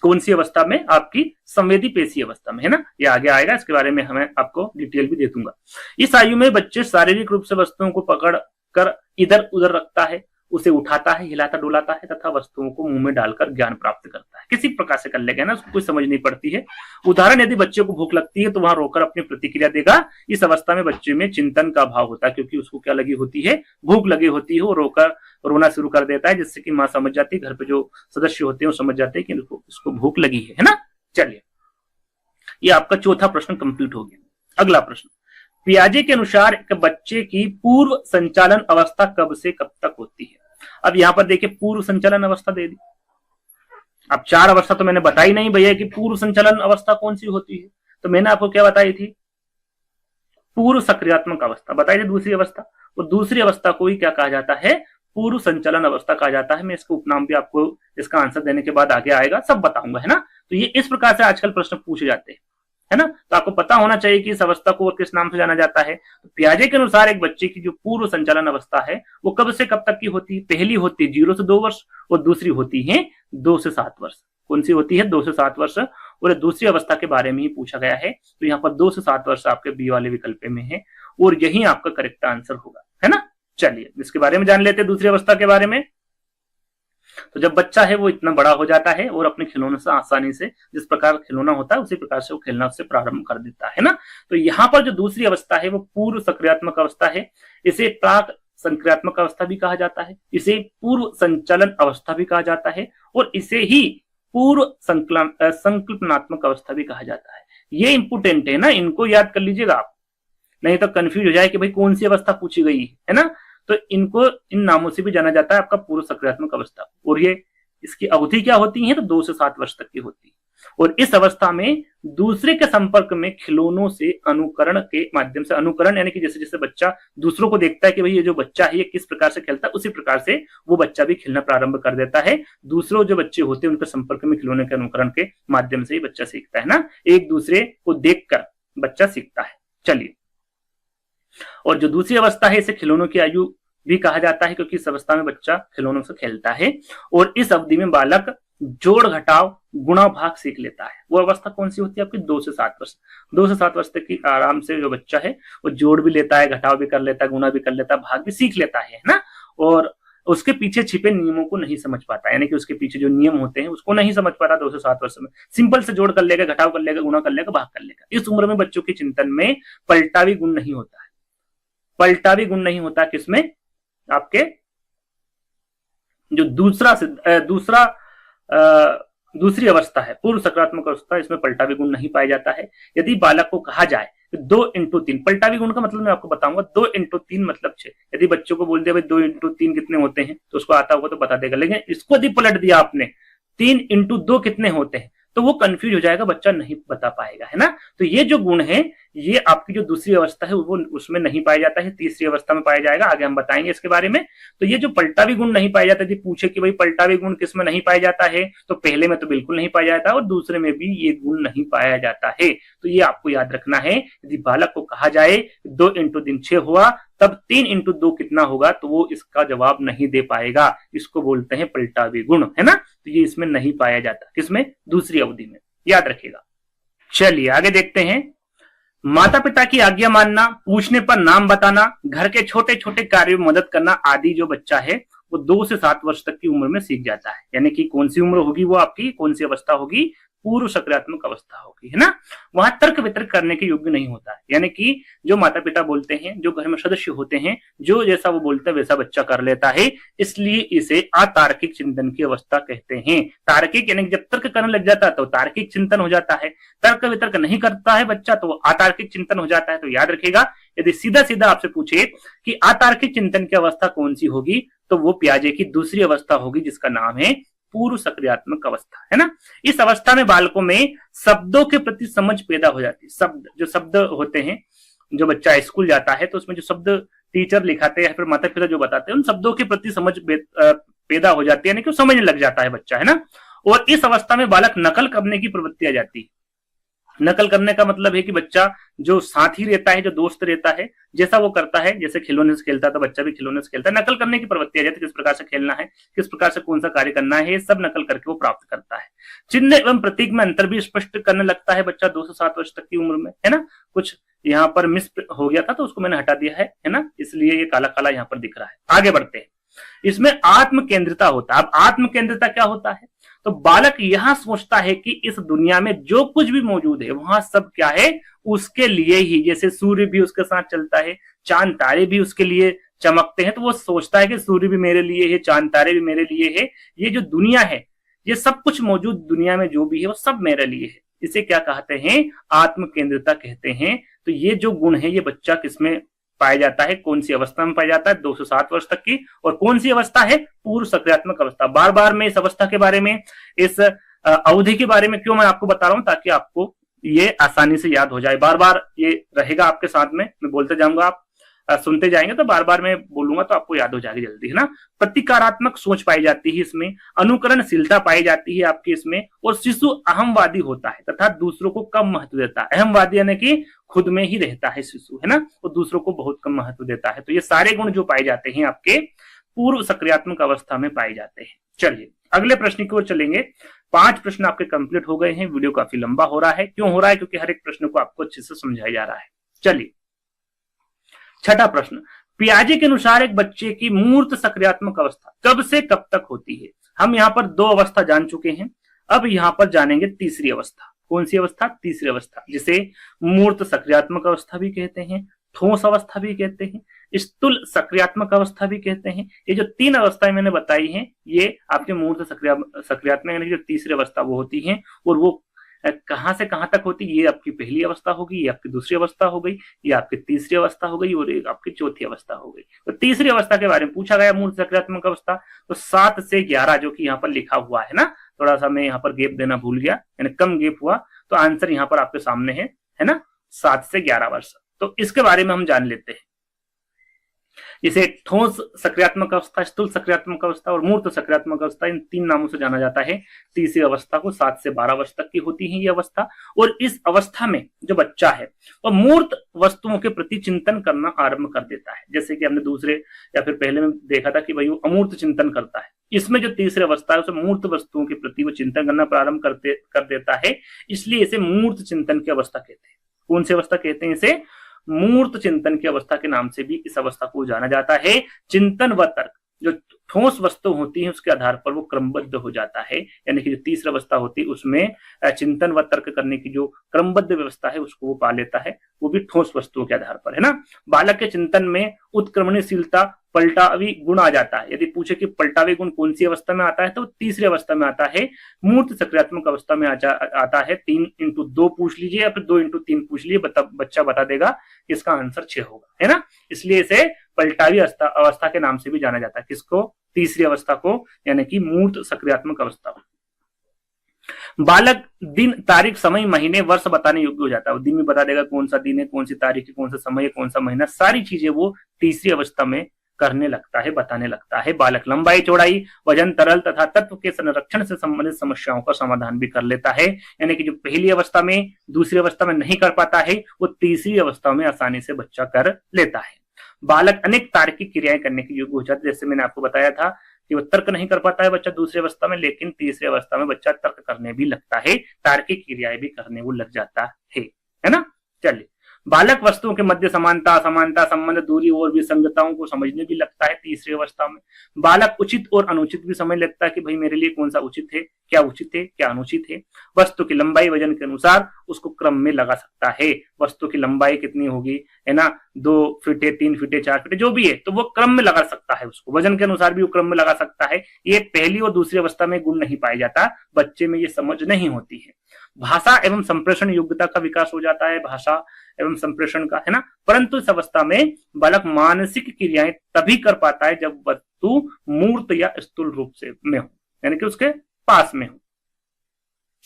कौन सी अवस्था में? आपकी संवेदी पेशी अवस्था में, है ना। ये आगे आएगा, इसके बारे में हमें आपको डिटेल भी दे दूंगा। इस आयु में बच्चे शारीरिक रूप से वस्तुओं को पकड़ कर इधर उधर रखता है, उसे उठाता है, हिलाता डुलाता है तथा वस्तुओं को मुंह में डालकर ज्ञान प्राप्त करता है। किसी प्रकार से कर लेगा ना, उसको कोई समझ नहीं पड़ती है। उदाहरण, यदि बच्चे को भूख लगती है तो वहां रोकर अपनी प्रतिक्रिया देगा। इस अवस्था में बच्चे में चिंतन का भाव होता है, क्योंकि उसको क्या लगी होती है? भूख लगी होती है। वो रोकर रोना शुरू कर देता है, जिससे कि माँ समझ जाती है, घर पे जो सदस्य होते हैं वो समझ जाते हैं कि उसको भूख लगी है ना। चलिए, ये आपका चौथा प्रश्न कंप्लीट हो गया। अगला प्रश्न, पियाजे के अनुसार एक बच्चे की पूर्व संचालन अवस्था कब से कब तक होती है? अब यहां पर देखिए, पूर्व संचालन अवस्था दे दी। अब 4 अवस्था तो मैंने बताई नहीं भैया कि पूर्व संचालन अवस्था कौन सी होती है। तो मैंने आपको क्या बताई थी? पूर्व सक्रियात्मक अवस्था बताई थी, दूसरी अवस्था। और दूसरी अवस्था को ही क्या कहा जाता है? पूर्व संचालन अवस्था कहा जाता है। मैं इसको उपनाम भी आपको इसका आंसर देने के बाद आगे आएगा, सब बताऊंगा, है ना। तो ये इस प्रकार से आजकल प्रश्न पूछे जाते हैं, है ना। तो आपको पता होना चाहिए कि इस अवस्था को और किस नाम से जाना जाता है। तो पियाजे के अनुसार एक बच्चे की जो पूर्व संचालन अवस्था है वो कब से कब तक की होती है? पहली होती है 0 से 2 वर्ष और दूसरी होती है 2 से 7 वर्ष। कौन सी होती है? 2 से 7 वर्ष। और दूसरी अवस्था के बारे में ही पूछा गया है। तो यहाँ पर 2 से 7 वर्ष आपके बी वाले विकल्प में है और यही आपका करेक्ट आंसर होगा, है ना। चलिए, इसके बारे में जान लेते हैं, दूसरी अवस्था के बारे में। तो जब बच्चा है वो इतना बड़ा हो जाता है और अपने खिलौने से आसानी से, जिस प्रकार खिलौना होता है उसी प्रकार से वो खेलना उससे प्रारंभ कर देता है ना। तो यहाँ पर जो दूसरी अवस्था है वो पूर्व सक्रियात्मक अवस्था है। इसे प्राक संक्रियात्मक अवस्था भी कहा जाता है, इसे पूर्व संचालन अवस्था भी कहा जाता है और इसे ही पूर्व संकल्पनात्मक अवस्था भी कहा जाता है। ये इंपोर्टेंट है ना, इनको याद कर लीजिएगा आप, नहीं तो कंफ्यूज हो जाए कि भाई कौन सी अवस्था पूछी गई है ना। तो इनको इन नामों से भी जाना जाता है, आपका पूर्व सक्रियात्मक अवस्था। और ये इसकी अवधि क्या होती है? तो 2 से 7 वर्ष तक की होती है। और इस अवस्था में दूसरे के संपर्क में खिलौनों से अनुकरण के माध्यम से, अनुकरण यानी कि जैसे जैसे बच्चा दूसरों को देखता है कि भाई ये जो बच्चा है ये किस प्रकार से खेलता है, उसी प्रकार से वो बच्चा भी खेलना प्रारंभ कर देता है। दूसरों जो बच्चे होते हैं उनके संपर्क में खिलौने के अनुकरण के माध्यम से ही बच्चा सीखता है ना। एक दूसरे को देखकर बच्चा सीखता है। चलिए, और जो दूसरी अवस्था है इसे खिलौनों की आयु भी कहा जाता है, क्योंकि इस अवस्था में बच्चा खिलौनों से खेलता है और इस अवधि में बालक जोड़ घटाव गुणा भाग सीख लेता है। वो अवस्था कौन सी होती है आपकी? 2 से 7 वर्ष। 2 से 7 वर्ष तक की आराम से जो बच्चा है वो जोड़ भी लेता है, घटाव भी कर लेता है, गुणा भी कर लेता है, भाग भी सीख लेता है ना। और उसके पीछे छिपे नियमों को नहीं समझ पाता, यानी कि उसके पीछे जो नियम होते हैं उसको नहीं समझ पाता 2 से 7 वर्ष में। सिंपल से जोड़ कर लेगा, घटाव कर लेगा, गुणा कर लेगा, भाग कर लेगा। इस उम्र में बच्चों के चिंतन में पलटावी गुण नहीं होता है। पलटावी गुण नहीं होता किसमें? आपके जो दूसरी अवस्था है, पूर्व सकारात्मक अवस्था, इसमें पलटावी गुण नहीं पाया जाता है। यदि बालक को कहा जाए 2x3, पलटावी गुण का मतलब मैं आपको बताऊंगा, 2x3 मतलब 6। यदि बच्चों को बोल दिया भाई 2x3 कितने होते हैं, तो उसको आता होगा तो बता देगा। लेकिन इसको यदि पलट दिया आपने 3x2 कितने होते हैं, तो वो कंफ्यूज हो जाएगा, बच्चा नहीं बता पाएगा, है ना। तो ये जो गुण है ये आपकी जो दूसरी अवस्था है वो उसमें नहीं पाया जाता है, तीसरी अवस्था में पाया जाएगा। आगे हम बताएंगे इसके बारे में। तो ये जो पलटावी गुण नहीं पाया जाता, यदि पूछे कि भाई पलटावी गुण किस में नहीं पाया जाता है, तो पहले में तो बिल्कुल नहीं पाया जाता और दूसरे में भी ये गुण नहीं पाया जाता है। तो ये आपको याद रखना है। यदि बालक को कहा जाए 2x3 6 हुआ, तब 3x2 कितना होगा, तो वो इसका जवाब नहीं दे पाएगा। इसको बोलते हैं पलटावी गुण, है ना। तो ये इसमें नहीं पाया जाता, किसमें? दूसरी अवधि में, याद रखिएगा। चलिए आगे देखते हैं। माता पिता की आज्ञा मानना, पूछने पर नाम बताना, घर के छोटे छोटे कार्यों में मदद करना आदि जो बच्चा है वो 2 से 7 वर्ष तक की उम्र में सीख जाता है। यानी कि कौन सी उम्र होगी वो आपकी, कौन सी अवस्था होगी? पूर्व सक्रियात्मक अवस्था होगी, है ना। वहां तर्क वितर्क करने के योग्य नहीं होता है, यानी कि जो माता पिता बोलते हैं, जो घर में सदस्य होते हैं, जो जैसा वो बोलते हैं वैसा बच्चा कर लेता है, इसलिए इसे अतार्किक चिंतन की अवस्था कहते हैं। तार्किक यानी जब तर्क करने लग जाता है तो तार्किक चिंतन हो जाता है, तर्क वितर्क नहीं करता है बच्चा तो अतार्किक चिंतन हो जाता है। तो याद रखिएगा, यदि सीधा सीधा आपसे पूछे कि अतार्किक चिंतन की अवस्था कौन सी होगी, तो वो पियाजे की दूसरी अवस्था होगी, जिसका नाम है पूर्व सक्रियात्मक अवस्था, है ना। इस अवस्था में बालकों में शब्दों के प्रति समझ पैदा हो जाती है। जो शब्द होते हैं, जो बच्चा स्कूल जाता है तो उसमें जो शब्द टीचर लिखाते हैं या फिर माता पिता जो बताते हैं, उन शब्दों के प्रति समझ पैदा हो जाती है, यानी कि समझने लग जाता है बच्चा, है ना। और इस अवस्था में बालक नकल करने की प्रवृत्ति आ जाती है। नकल करने का मतलब है कि बच्चा जो साथी रहता है, जो दोस्त रहता है, जैसा वो करता है, जैसे खिलौने से खेलता है तो बच्चा भी खिलौने से खेलता है। नकल करने की प्रवृत्ति आ जाती है, किस प्रकार से खेलना है, किस प्रकार से कौन सा कार्य करना है, ये सब नकल करके वो प्राप्त करता है। चिन्ह एवं प्रतीक में अंतर भी स्पष्ट करने लगता है बच्चा 2 से 7 वर्ष तक की उम्र में, है ना। कुछ यहाँ पर मिस हो गया था तो उसको मैंने हटा दिया है ना, इसलिए ये काला काला यहाँ पर दिख रहा है। आगे बढ़ते हैं। इसमें आत्म केंद्रिता होता है। अब आत्म केंद्रिता क्या होता है? तो बालक यहां सोचता है कि इस दुनिया में जो कुछ भी मौजूद है वहां सब क्या है, उसके लिए ही। जैसे सूर्य भी उसके साथ चलता है, चांद तारे भी उसके लिए चमकते हैं, तो वो सोचता है कि सूर्य भी मेरे लिए है, चांद तारे भी मेरे लिए है, ये जो दुनिया है, ये सब कुछ मौजूद दुनिया में जो भी है वो सब मेरे लिए है। इसे क्या कहते हैं? आत्म केंद्रिता कहते हैं। तो ये जो गुण है ये बच्चा किसमें पाया जाता है, कौन सी अवस्था में पाया जाता है? 2 से 7 वर्ष तक की। और कौन सी अवस्था है? पूर्व सक्रियात्मक अवस्था। बार बार मैं इस अवस्था के बारे में, इस अवधि के बारे में क्यों मैं आपको बता रहा हूं, ताकि आपको ये आसानी से याद हो जाए। बार बार ये रहेगा आपके साथ में, मैं बोलते जाऊंगा, आप सुनते जाएंगे तो बार बार मैं बोलूंगा तो आपको याद हो जाएगी जल्दी, है ना। प्रतिकारात्मक सोच पाई जाती है इसमें, अनुकरणशीलता पाई जाती है आपकी इसमें, और शिशु अहमवादी होता है तथा दूसरों को कम महत्व देता है। अहमवादी यानी कि खुद में ही रहता है शिशु, है ना, और दूसरों को बहुत कम महत्व देता है। तो ये सारे गुण जो पाए जाते हैं आपके पूर्व सक्रियात्मक अवस्था में पाए जाते हैं। चलिए अगले प्रश्न की ओर चलेंगे। 5 प्रश्न आपके कंप्लीट हो गए हैं। वीडियो काफी लंबा हो रहा है, क्यों हो रहा है? क्योंकि हर एक प्रश्न को आपको अच्छे से समझाया जा रहा है। चलिए छठा प्रश्न, पियाजे के अनुसार एक बच्चे की मूर्त सक्रियात्मक अवस्था कब से कब तक होती है? हम यहाँ पर 2 अवस्था जान चुके हैं, अब यहाँ पर जानेंगे तीसरी अवस्था। कौन सी अवस्था? तीसरी अवस्था, जिसे मूर्त सक्रियात्मक अवस्था भी कहते हैं, ठोस अवस्था भी कहते हैं, स्थूल सक्रियात्मक अवस्था भी कहते हैं। ये जो 3 अवस्थाएं मैंने बताई हैं, ये आपके मूर्त सक्रियात्मक यानी जो तीसरी अवस्था वो होती है। और वो कहां से कहां तक होती है? ये आपकी पहली अवस्था होगी, ये आपकी दूसरी अवस्था हो गई, ये आपकी तीसरी अवस्था हो गई, और एक आपकी चौथी अवस्था हो गई। तो तीसरी अवस्था के बारे में पूछा गया, मूर्त सक्रियात्मक अवस्था। तो 7 से 11 जो कि यहाँ पर लिखा हुआ है ना, थोड़ा सा मैं यहाँ पर गैप देना भूल गया, यानी कम गैप हुआ, तो आंसर यहाँ पर आपके सामने है ना, 7 से 11 वर्ष। तो इसके बारे में हम जान लेते हैं। इसे ठोस सक्रियात्मक अवस्था, स्थूल सक्रियात्मक अवस्था और मूर्त सक्रियात्मक अवस्था, इन 3 नामों से जाना जाता है। तीसरी अवस्था को 7 से 12 वर्ष तक की होती है ये अवस्था। और इस अवस्था में जो बच्चा है वह मूर्त वस्तुओं के प्रति चिंतन करना आरंभ कर देता है। जैसे कि हमने दूसरे या फिर पहले में देखा था कि भाई वो अमूर्त चिंतन करता है, इसमें जो तीसरी अवस्था है उसमें मूर्त वस्तुओं के प्रति वो चिंतन करना प्रारंभ कर देता है, इसलिए इसे मूर्त चिंतन की अवस्था कहते हैं। कौन सी अवस्था कहते हैं इसे? मूर्त चिंतन की अवस्था के नाम से भी इस अवस्था को जाना जाता है। चिंतन व तर्क जो ठोस वस्तु होती है उसके आधार पर वो क्रमबद्ध हो जाता है, यानी कि जो तीसरी अवस्था होती है उसमें चिंतन व तर्क करने की जो क्रमबद्ध व्यवस्था है उसको वो पा लेता है, वो भी ठोस वस्तुओं के आधार पर, है ना। बालक के चिंतन में उत्क्रमणशीलता, पलटावी गुण आ जाता है। यदि पूछे कि पलटावी गुण कौन सी अवस्था में आता है तो तीसरी अवस्था में आता है, मूर्त सक्रियात्मक अवस्था में आता है। 3x2 पूछ लीजिए या फिर 2x3 पूछ लीजिए, बच्चा बता देगा, इसका आंसर 6 होगा, है ना। इसलिए इसे पलटावी अवस्था के नाम से भी जाना जाता है। किसको? तीसरी अवस्था को, यानी कि मूर्त सक्रियात्मक अवस्था को। बालक दिन, तारीख, समय, महीने, वर्ष बताने योग्य हो जाता है। दिन में बता देगा कौन सा दिन है, कौन सी तारीख है, कौन सा समय है, कौन सा महीना, सारी चीजें वो तीसरी अवस्था में करने लगता है, बताने लगता है। बालक लंबाई, चौड़ाई, वजन, तरल तथा तत्व के संरक्षण से संबंधित समस्याओं का समाधान भी कर लेता है, यानी कि जो पहली अवस्था में, दूसरी अवस्था में नहीं कर पाता है वो तीसरी अवस्था में आसानी से बच्चा कर लेता है। बालक अनेक तार्किक क्रियाएं करने के योग्य हो जाता है। जैसे मैंने आपको बताया था कि वो तर्क नहीं कर पाता है बच्चा दूसरी अवस्था में, लेकिन तीसरी अवस्था में बच्चा तर्क करने भी लगता है, तार्किक क्रियाएं भी करने वो लग जाता है ना। चलिए, बालक वस्तुओं के मध्य समानता, असमानता, संबंध, दूरी और विसंगताओं को समझने भी लगता है तीसरी अवस्था में। बालक उचित और अनुचित भी समझ लगता है कि भाई मेरे लिए कौन सा उचित है, क्या उचित है, क्या अनुचित है। वस्तु की लंबाई वजन के अनुसार उसको क्रम में लगा सकता है। वस्तु की लंबाई कितनी होगी, है ना, 2 फीट है, 3 फीट है, 4 फीट है, जो भी है, तो वो क्रम में लगा सकता है उसको। वजन के अनुसार भी वो क्रम में लगा सकता है। ये पहली और दूसरी अवस्था में गुण नहीं पाया जाता, बच्चे में ये समझ नहीं होती है। भाषा एवं संप्रेषण योग्यता का विकास हो जाता है, भाषा एवं संप्रेषण का, है ना। परंतु इस अवस्था में बालक मानसिक क्रियाएं तभी कर पाता है जब वस्तु मूर्त या स्थूल रूप से में हो, यानी कि उसके पास में हो,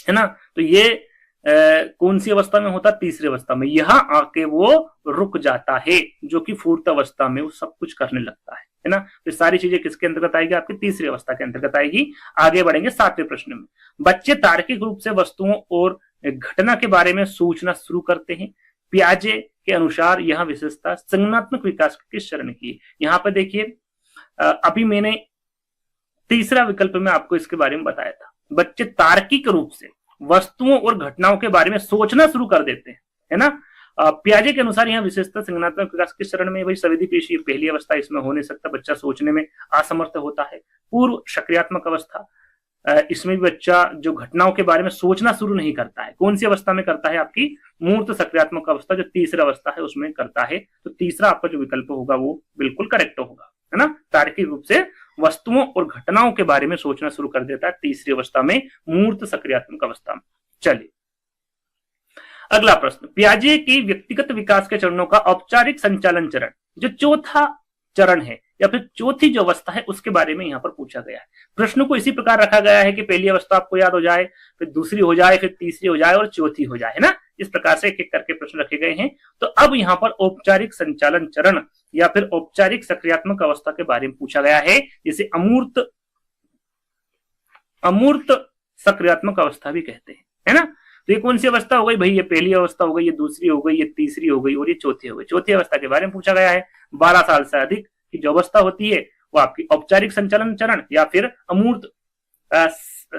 है ना। तो ये कौन सी अवस्था में होता? तीसरी अवस्था में। यहां आके वो रुक जाता है, जो कि फूर्त अवस्था में वो सब कुछ करने लगता है ना। तो सारी चीजें किसके अंतर्गत आएगी? आपकी तीसरी अवस्था के अंतर्गत आएगी। आगे बढ़ेंगे 7वें प्रश्न में। बच्चे तार्किक रूप से वस्तुओं और घटना के बारे में सोचना शुरू करते हैं। पियाजे के अनुसार यह विशेषता संज्ञानात्मक विकास के किस चरण की है? यहाँ पर देखिए, अभी मैंने तीसरा विकल्प में आपको इसके बारे में बताया था। बच्चे तार्किक रूप से वस्तुओं और घटनाओं के बारे में सोचना शुरू कर देते हैं, है ना। पियाजे के अनुसार यह विशेषता संज्ञानात्मक विकास किस चरण में? भाई संवेदी पेशी पहली अवस्था, इसमें हो नहीं सकता, बच्चा सोचने में असमर्थ होता है। पूर्व सक्रियात्मक अवस्था, इसमें भी बच्चा जो घटनाओं के बारे में सोचना शुरू नहीं करता है। कौन सी अवस्था में करता है? आपकी मूर्त सक्रियात्मक अवस्था, जो तीसरी अवस्था है उसमें करता है। तो तीसरा आपका जो विकल्प होगा वो बिल्कुल करेक्ट होगा, है ना। तार्किक रूप से वस्तुओं और घटनाओं के बारे में सोचना शुरू कर देता है तीसरी अवस्था में, मूर्त सक्रियात्मक अवस्था में। चलिए अगला प्रश्न, पियाजे की व्यक्तिगत विकास के चरणों का औपचारिक संचालन चरण, जो चौथा चरण है या फिर चौथी जो अवस्था है, उसके बारे में यहाँ पर पूछा गया है। प्रश्न को इसी प्रकार रखा गया है कि पहली अवस्था आपको याद हो जाए, फिर दूसरी हो जाए, फिर तीसरी हो जाए और चौथी हो जाए, है ना। इस प्रकार से एक एक करके प्रश्न रखे गए हैं। तो अब यहाँ पर औपचारिक संचालन चरण या फिर औपचारिक सक्रियात्मक अवस्था के बारे में पूछा गया है, जिसे अमूर्त सक्रियात्मक अवस्था भी कहते हैं, है ना। तो ये कौन सी अवस्था हो गई भाई? ये पहली अवस्था हो गई, ये दूसरी हो गई, ये तीसरी हो गई और ये चौथी हो गई। चौथी अवस्था के बारे में पूछा गया है। 12 साल से अधिक की जो अवस्था होती है वो आपकी औपचारिक संचालन चरण या फिर अमूर्त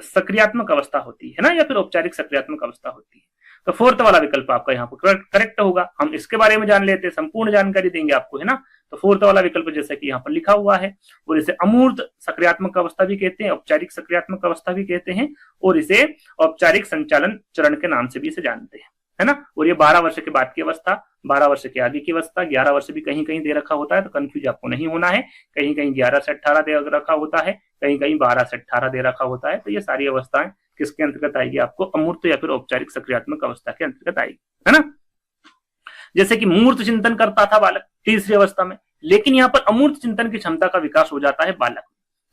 सक्रियात्मक अवस्था होती है ना, या फिर औपचारिक सक्रियात्मक अवस्था होती है। तो 4th वाला विकल्प आपका यहाँ पर करेक्ट होगा। हम इसके बारे में जान लेते हैं, संपूर्ण जानकारी देंगे आपको, है ना। तो 4th वाला विकल्प जैसा कि यहाँ पर लिखा हुआ है, और इसे अमूर्त सक्रियात्मक अवस्था भी कहते हैं, औपचारिक सक्रियात्मक अवस्था भी कहते हैं, और इसे औपचारिक संचालन चरण के नाम से भी इसे जानते हैं, है ना। और ये 12 वर्ष के बाद की अवस्था, 12 वर्ष के आगे की अवस्था, 11 वर्ष भी कहीं कहीं दे रखा होता है, तो कंफ्यूज आपको नहीं होना है। कहीं कहीं 11 से 18 दे रखा होता है, कहीं कहीं 12 से 18 दे रखा होता है। तो ये सारी अवस्थाएं किसके अंतर्गत आएगी? आपको अमूर्त या फिर औपचारिक सक्रियात्मक अवस्था के अंतर्गत आएगी, है ना। जैसे कि मूर्त चिंतन करता था बालक तीसरी अवस्था में, लेकिन यहाँ पर अमूर्त चिंतन की क्षमता का विकास हो जाता है बालक,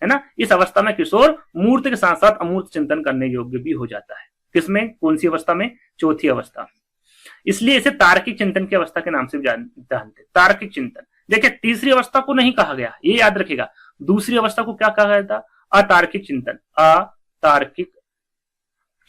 है ना। इस अवस्था में किशोर मूर्त के साथ साथ अमूर्त चिंतन करने योग्य भी हो जाता है। किसमें? कौन सी अवस्था में? चौथी अवस्था। इसलिए इसे तार्किक चिंतन की अवस्था के नाम से जानते हैं। तार्किक चिंतन देखिए तीसरी अवस्था को नहीं कहा गया, ये याद रखेगा। दूसरी अवस्था को क्या कहा गया था? अतार्किक चिंतन, अतार्किक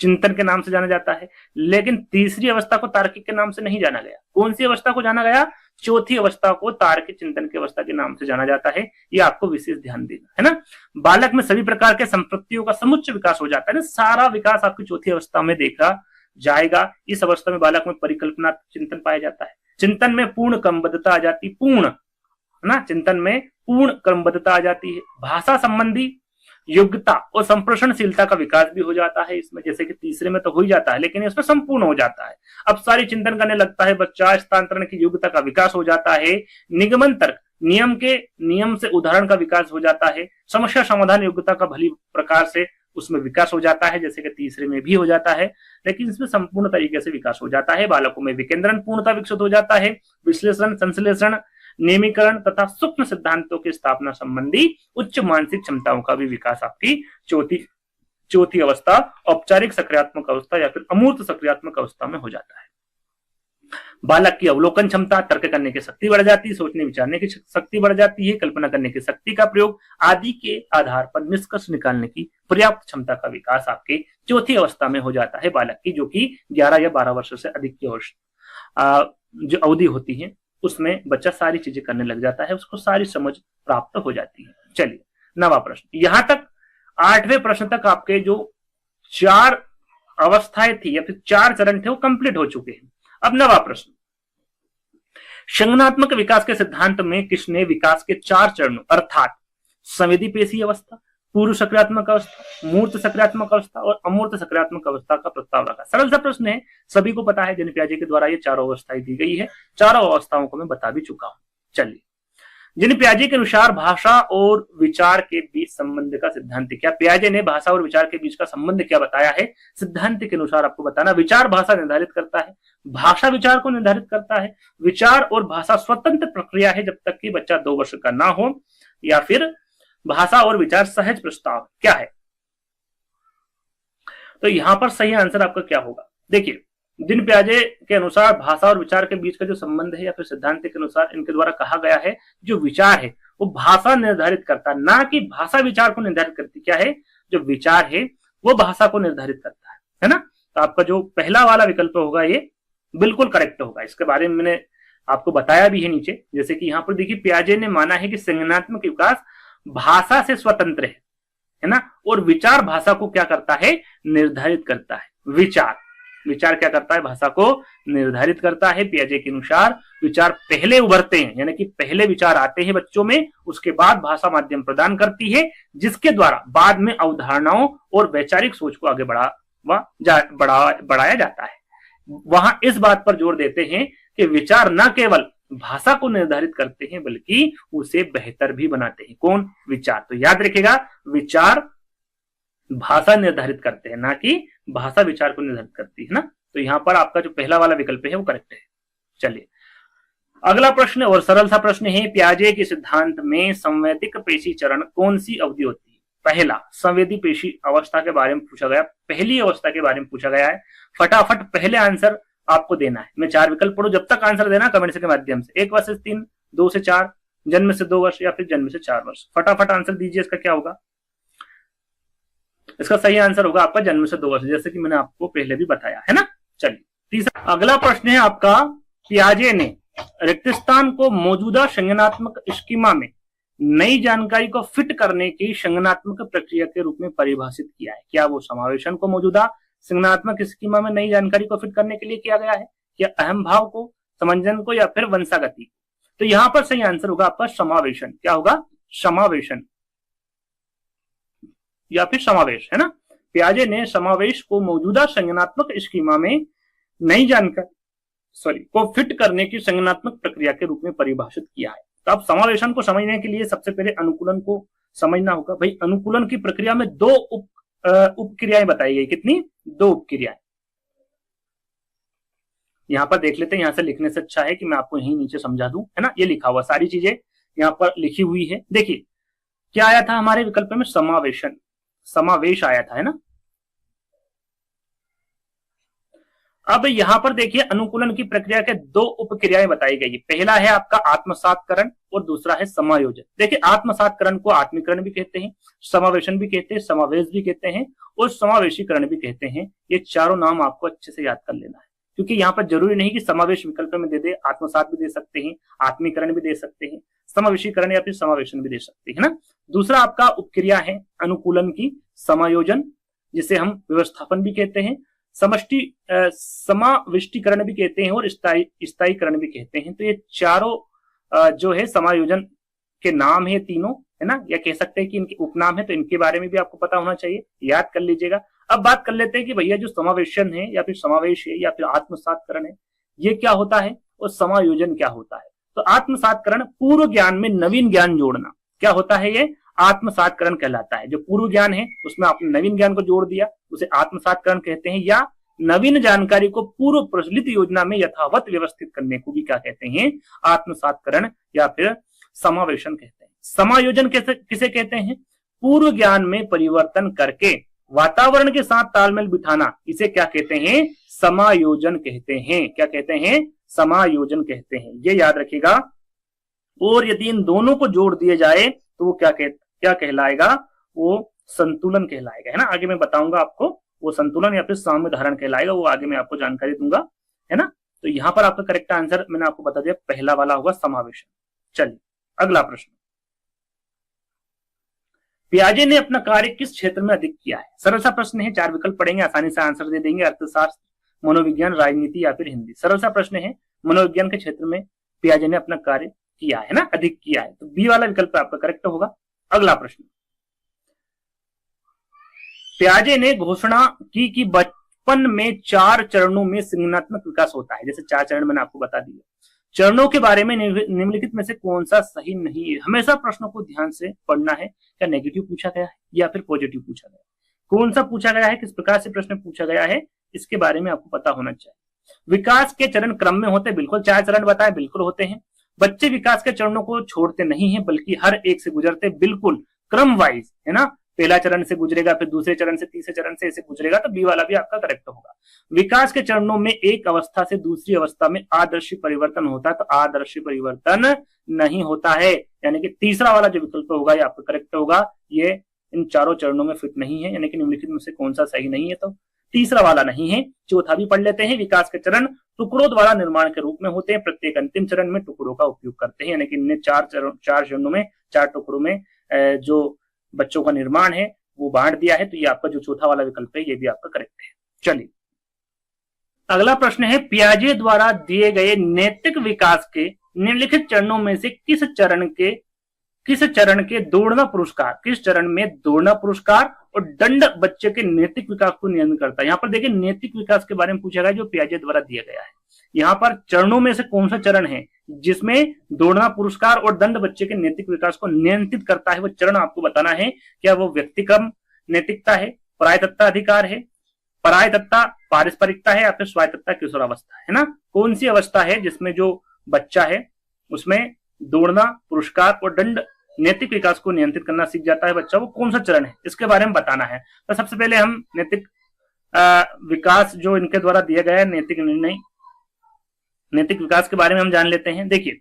चिंतन के नाम से जाना जाता है। लेकिन तीसरी अवस्था को तार्किक के नाम से नहीं जाना गया। कौन सी अवस्था को जाना गया? चौथी अवस्था को तार्किक चिंतन की अवस्था के नाम से जाना जाता है। ये आपको विशेष ध्यान देना है ना। बालक में सभी प्रकार के संपत्तियों का समुच्च विकास हो जाता है ना, सारा विकास आपकी चौथी अवस्था में देखा जाएगा। इस अवस्था में बालक में परिकल्पना चिंतन पाया जाता है। चिंतन में पूर्ण क्रमबद्धता आ जाती, पूर्ण है ना, चिंतन में पूर्ण क्रमबद्धता आ जाती है। भाषा संबंधी योग्यता और संप्रेषणशीलता का विकास भी हो जाता है इसमें, जैसे कि तीसरे में तो हो ही जाता है, लेकिन इसमें संपूर्ण हो जाता है। अब सारी चिंतन करने लगता है बच्चा, स्थानांतरण की योग्यता का विकास हो जाता है। निगमन तर्क, नियम से उदाहरण का विकास हो जाता है। समस्या समाधान योग्यता का भली प्रकार से उसमें विकास हो जाता है, जैसे कि तीसरे में भी हो जाता है, लेकिन इसमें संपूर्ण तरीके से विकास हो जाता है। बालकों में विकेंद्रण पूर्णता विकसित हो जाता है। विश्लेषण, संश्लेषण, नियमीकरण तथा सूक्ष्म सिद्धांतों की स्थापना संबंधी उच्च मानसिक क्षमताओं का भी विकास आपकी चौथी अवस्था, औपचारिक सक्रियात्मक अवस्था या फिर अमूर्त सक्रियात्मक अवस्था में हो जाता है। बालक की अवलोकन क्षमता, तर्क करने की शक्ति बढ़ जाती है, सोचने विचारने की शक्ति बढ़ जाती है, कल्पना करने की शक्ति का प्रयोग आदि के आधार पर निष्कर्ष निकालने की पर्याप्त क्षमता का विकास आपके चौथी अवस्था में हो जाता है बालक की, जो कि 11 या 12 वर्ष से अधिक की जो अवधि होती है उसमें बच्चा सारी चीजें करने लग जाता है, उसको सारी समझ प्राप्त हो जाती है। चलिए 9वां प्रश्न, यहां तक 8वें प्रश्न तक आपके जो 4 अवस्थाएं थी या फिर 4 चरण थे वो कंप्लीट हो चुके हैं। अब 9वां प्रश्न, संज्ञानात्मक विकास के सिद्धांत में किसने विकास के 4 चरणों अर्थात संवेदी पेशी अवस्था, पूर्व सक्रियात्मक अवस्था, मूर्त सक्रियात्मक अवस्था और अमूर्त सक्रियात्मक अवस्था का प्रस्ताव रखा? सरल सा प्रश्न है, सभी को पता है, जेन पियाजे के द्वारा ये चारों अवस्थाएं दी गई है। चारों अवस्थाओं को मैं बता भी चुका हूं। चलिए, जेन पियाजे के अनुसार भाषा और विचार के बीच संबंध का सिद्धांत क्या? पियाजे ने भाषा और विचार के बीच का संबंध क्या बताया है? सिद्धांत के अनुसार आपको बताना, विचार भाषा निर्धारित करता है, भाषा विचार को निर्धारित करता है। विचार और भाषा स्वतंत्र प्रक्रिया है जब तक कि बच्चा 2 वर्ष का ना हो, या फिर भाषा और विचार सहज प्रस्ताव क्या है? तो यहां पर सही आंसर आपका क्या होगा? देखिए, दिन पियाजे के अनुसार भाषा और विचार के बीच का जो संबंध है या फिर सिद्धांत के अनुसार इनके द्वारा कहा गया है, जो विचार है वो भाषा निर्धारित करता है, ना कि भाषा विचार को निर्धारित करती। क्या है? जो विचार है वो भाषा को निर्धारित करता है ना। तो आपका जो पहला वाला विकल्प होगा ये बिल्कुल करेक्ट होगा। इसके बारे में मैंने आपको बताया भी है नीचे, जैसे कि यहाँ पर देखिए, पियाजे ने माना है कि संज्ञानात्मक विकास भाषा से स्वतंत्र है ना, और विचार भाषा को क्या करता है? निर्धारित करता है। विचार क्या करता है? भाषा को निर्धारित करता है। पियाजे के अनुसार विचार पहले उभरते हैं, यानी कि पहले विचार आते हैं बच्चों में, उसके बाद भाषा माध्यम प्रदान करती है, जिसके द्वारा बाद में अवधारणाओं और वैचारिक सोच को आगे बढ़ाया जाता है। वहां इस बात पर जोर देते हैं कि विचार न केवल भाषा को निर्धारित करते हैं बल्कि उसे बेहतर भी बनाते हैं। कौन? विचार। तो याद रखिएगा, विचार भाषा निर्धारित करते हैं, ना कि भाषा विचार को निर्धारित करती है ना। तो यहां पर आपका जो पहला वाला विकल्प है वो करेक्ट है। चलिए, अगला प्रश्न और सरल सा प्रश्न है, पियाजे के सिद्धांत में संवेदिक पेशी चरण कौन सी अवधि होती है? पहला, संवेदी पेशी अवस्था के बारे में पूछा गया, पहली अवस्था के बारे में पूछा गया है। फटाफट पहले आंसर आपको देना है। मैं 4 विकल्प पढ़ू, जब तक आंसर देना कमेंट के माध्यम से। 1 वर्ष से 3, 2 से 4, जन्म से 2 वर्ष या फिर जन्म से 4 वर्ष। फटाफट आंसर दीजिए, इसका क्या होगा? इसका सही आंसर होगा आपका जन्म से 2 वर्ष, जैसे कि मैंने आपको पहले भी बताया है ना। चलिए, तीसरा अगला प्रश्न है आपका, पियाजे ने रिक्त स्थान को मौजूदा संज्ञानात्मक स्कीमा में नई जानकारी को फिट करने की संज्ञानात्मक प्रक्रिया के रूप में परिभाषित किया है। क्या वो समावेशन को मौजूदा संज्ञानात्मक स्कीमा में नई जानकारी को फिट करने के लिए किया गया है, या अहम भाव को, समंजन को, या फिर वंशागति? तो यहां पर सही आंसर होगा आपका समावेशन। क्या होगा? समावेशन या फिर समावेश, है ना। पियाजे ने समावेश को मौजूदा संज्ञानात्मक स्कीमा में नई जानकारी को फिट करने की संज्ञानात्मक प्रक्रिया के रूप में परिभाषित किया है। तो आप समावेशन को समझने के लिए सबसे पहले अनुकूलन को समझना होगा। भाई, अनुकूलन की प्रक्रिया में 2 उपक्रियाएं बताई गई। कितनी? 2 उपक्रियाएं। यहां पर देख लेते हैं, यहां से लिखने से अच्छा है कि मैं आपको यहीं नीचे समझा दूं, है ना। ये लिखा हुआ सारी चीजें यहां पर लिखी हुई है। देखिए, क्या आया था हमारे विकल्प में? समावेश आया था, है ना। अब यहाँ पर देखिए अनुकूलन की प्रक्रिया के दो उपक्रियाएं बताई गई है। पहला है आपका आत्मसातकरण और दूसरा है समायोजन। देखिए आत्मसातकरण को आत्मीकरण भी कहते हैं, समावेशन भी कहते हैं, समावेश भी कहते हैं और समावेशीकरण भी कहते हैं। ये चारों नाम आपको अच्छे से याद कर लेना है, क्योंकि यहाँ पर जरूरी नहीं कि समावेश विकल्प में दे दे, आत्मसात भी दे सकते हैं, आत्मीकरण भी दे सकते हैं, समावेशीकरण या फिर समावेशन भी दे सकते हैं ना। दूसरा आपका उपक्रिया है अनुकूलन की समायोजन, जिसे हम व्यवस्थापन भी कहते हैं, समष्टि समाविष्टीकरण भी कहते हैं और स्थायीकरण भी कहते हैं। तो ये चारों जो है समायोजन के नाम है तीनों, है ना, या कह सकते हैं कि इनके उपनाम है, तो इनके बारे में भी आपको पता होना चाहिए, याद कर लीजिएगा। अब बात कर लेते हैं कि भैया जो समावेशन है या फिर समावेश है या फिर आत्मसातकरण है, ये क्या होता है और समायोजन क्या होता है। तो आत्मसातकरण पूर्व ज्ञान में नवीन ज्ञान जोड़ना, क्या होता है ये आत्मसातकरण कहलाता है। जो पूर्व ज्ञान है उसमें आपने नवीन ज्ञान को जोड़ दिया, उसे आत्मसातकरण कहते हैं। या नवीन जानकारी को पूर्व प्रचलित योजना में यथावत व्यवस्थित करने को भी क्या कहते हैं, आत्मसातकरण या फिर समावेशन कहते हैं। समायोजन किसे कहते हैं, पूर्व ज्ञान में परिवर्तन करके वातावरण के साथ तालमेल बिठाना, इसे क्या कहते हैं, समायोजन कहते हैं। क्या कहते हैं, समायोजन कहते हैं, ये याद रखिएगा। और यदि इन दोनों को जोड़ दिए जाए तो वो क्या कहलाएगा, वो संतुलन कहलाएगा, है ना। आगे मैं बताऊंगा आपको, वो संतुलन या फिर साम्य धारण कहलाएगा, वो आगे मैं आपको जानकारी दूंगा, है ना। तो यहां पर आपका करेक्ट आंसर मैंने आपको बता दिया, पहला वाला होगा समावेशन। चलिए अगला प्रश्न, पियाजे ने अपना कार्य किस क्षेत्र में अधिक किया है। सरल सा प्रश्न है, 4 विकल्प पढ़ेंगे, आसानी से आंसर दे देंगे। अर्थशास्त्र, मनोविज्ञान, राजनीति या फिर हिंदी। सरल सा प्रश्न है, मनोविज्ञान के क्षेत्र में पियाजे ने अपना कार्य किया है ना, अधिक किया है, तो बी वाला विकल्प आपका करेक्ट होगा। अगला प्रश्न, पियाजे ने घोषणा की कि बचपन में 4 चरणों में संज्ञानात्मक विकास होता है। जैसे 4 चरण मैंने आपको बता दिया। चरणों के बारे में निम्नलिखित में से कौन सा सही नहीं है। हमेशा प्रश्नों को ध्यान से पढ़ना है, क्या नेगेटिव पूछा गया है या फिर पॉजिटिव पूछा गया है, कौन सा पूछा गया है, किस प्रकार से प्रश्न पूछा गया है, इसके बारे में आपको पता होना चाहिए। विकास के चरण क्रम में होते, बिल्कुल 4 चरण बताए, बिल्कुल होते हैं। बच्चे विकास के चरणों को छोड़ते नहीं है, बल्कि हर एक से गुजरते, बिल्कुल क्रम वाइज, है ना। पहला चरण से गुजरेगा, फिर दूसरे चरण से, तीसरे चरण से ऐसे गुजरेगा, तो बी वाला भी आपका करेक्ट होगा। विकास के चरणों में एक अवस्था से दूसरी अवस्था में आदर्शी परिवर्तन होता है, तो आदर्शी परिवर्तन नहीं होता है, यानी कि तीसरा वाला जो विकल्प होगा ये आपका करेक्ट होगा। ये इन चारों चरणों में फिट नहीं है, यानी कि निम्नलिखित में से कौन सा सही नहीं है, तो तीसरा वाला नहीं है। चौथा भी पढ़ लेते हैं, विकास के चरण टुकड़ों द्वारा निर्माण के रूप में होते हैं, प्रत्येक अंतिम चरण में टुकड़ों का उपयोग करते हैं, यानी कि इनने 4 चरणों में 4 टुकड़ों में जो बच्चों का निर्माण है वो बांट दिया है। तो ये आपका जो चौथा वाला विकल्प है ये भी आपका करेक्ट है। चलिए अगला प्रश्न है, पियाजे द्वारा दिए गए नैतिक विकास के निम्नलिखित चरणों में से किस चरण के दौड़ना पुरस्कार, किस चरण में दौड़ना पुरस्कार और दंड बच्चे के नैतिक विकास को नियंत्रित करता है। यहाँ पर देखिए नैतिक विकास के बारे में पूछा गया जो पियाजे द्वारा दिया गया है। यहाँ पर चरणों में से कौन सा चरण है जिसमें दौड़ना पुरस्कार और दंड बच्चे के नैतिक विकास को नियंत्रित करता है, वो चरण आपको बताना है। क्या वो व्यक्तिक्रम नैतिकता है, परायतत्ता अधिकार है, परायतत्ता पारस्परिकता है या फिर स्वायत्तता किशोरावस्था है ना। कौन सी अवस्था है जिसमें जो बच्चा है उसमें दौड़ना पुरस्कार और दंड नैतिक विकास को नियंत्रित करना सीख जाता है बच्चा, वो कौन सा चरण है, इसके बारे में बताना है। तो सबसे पहले हम नैतिक विकास जो इनके द्वारा दिया गया है, नैतिक निर्णय, नैतिक विकास के बारे में हम जान लेते हैं। देखिए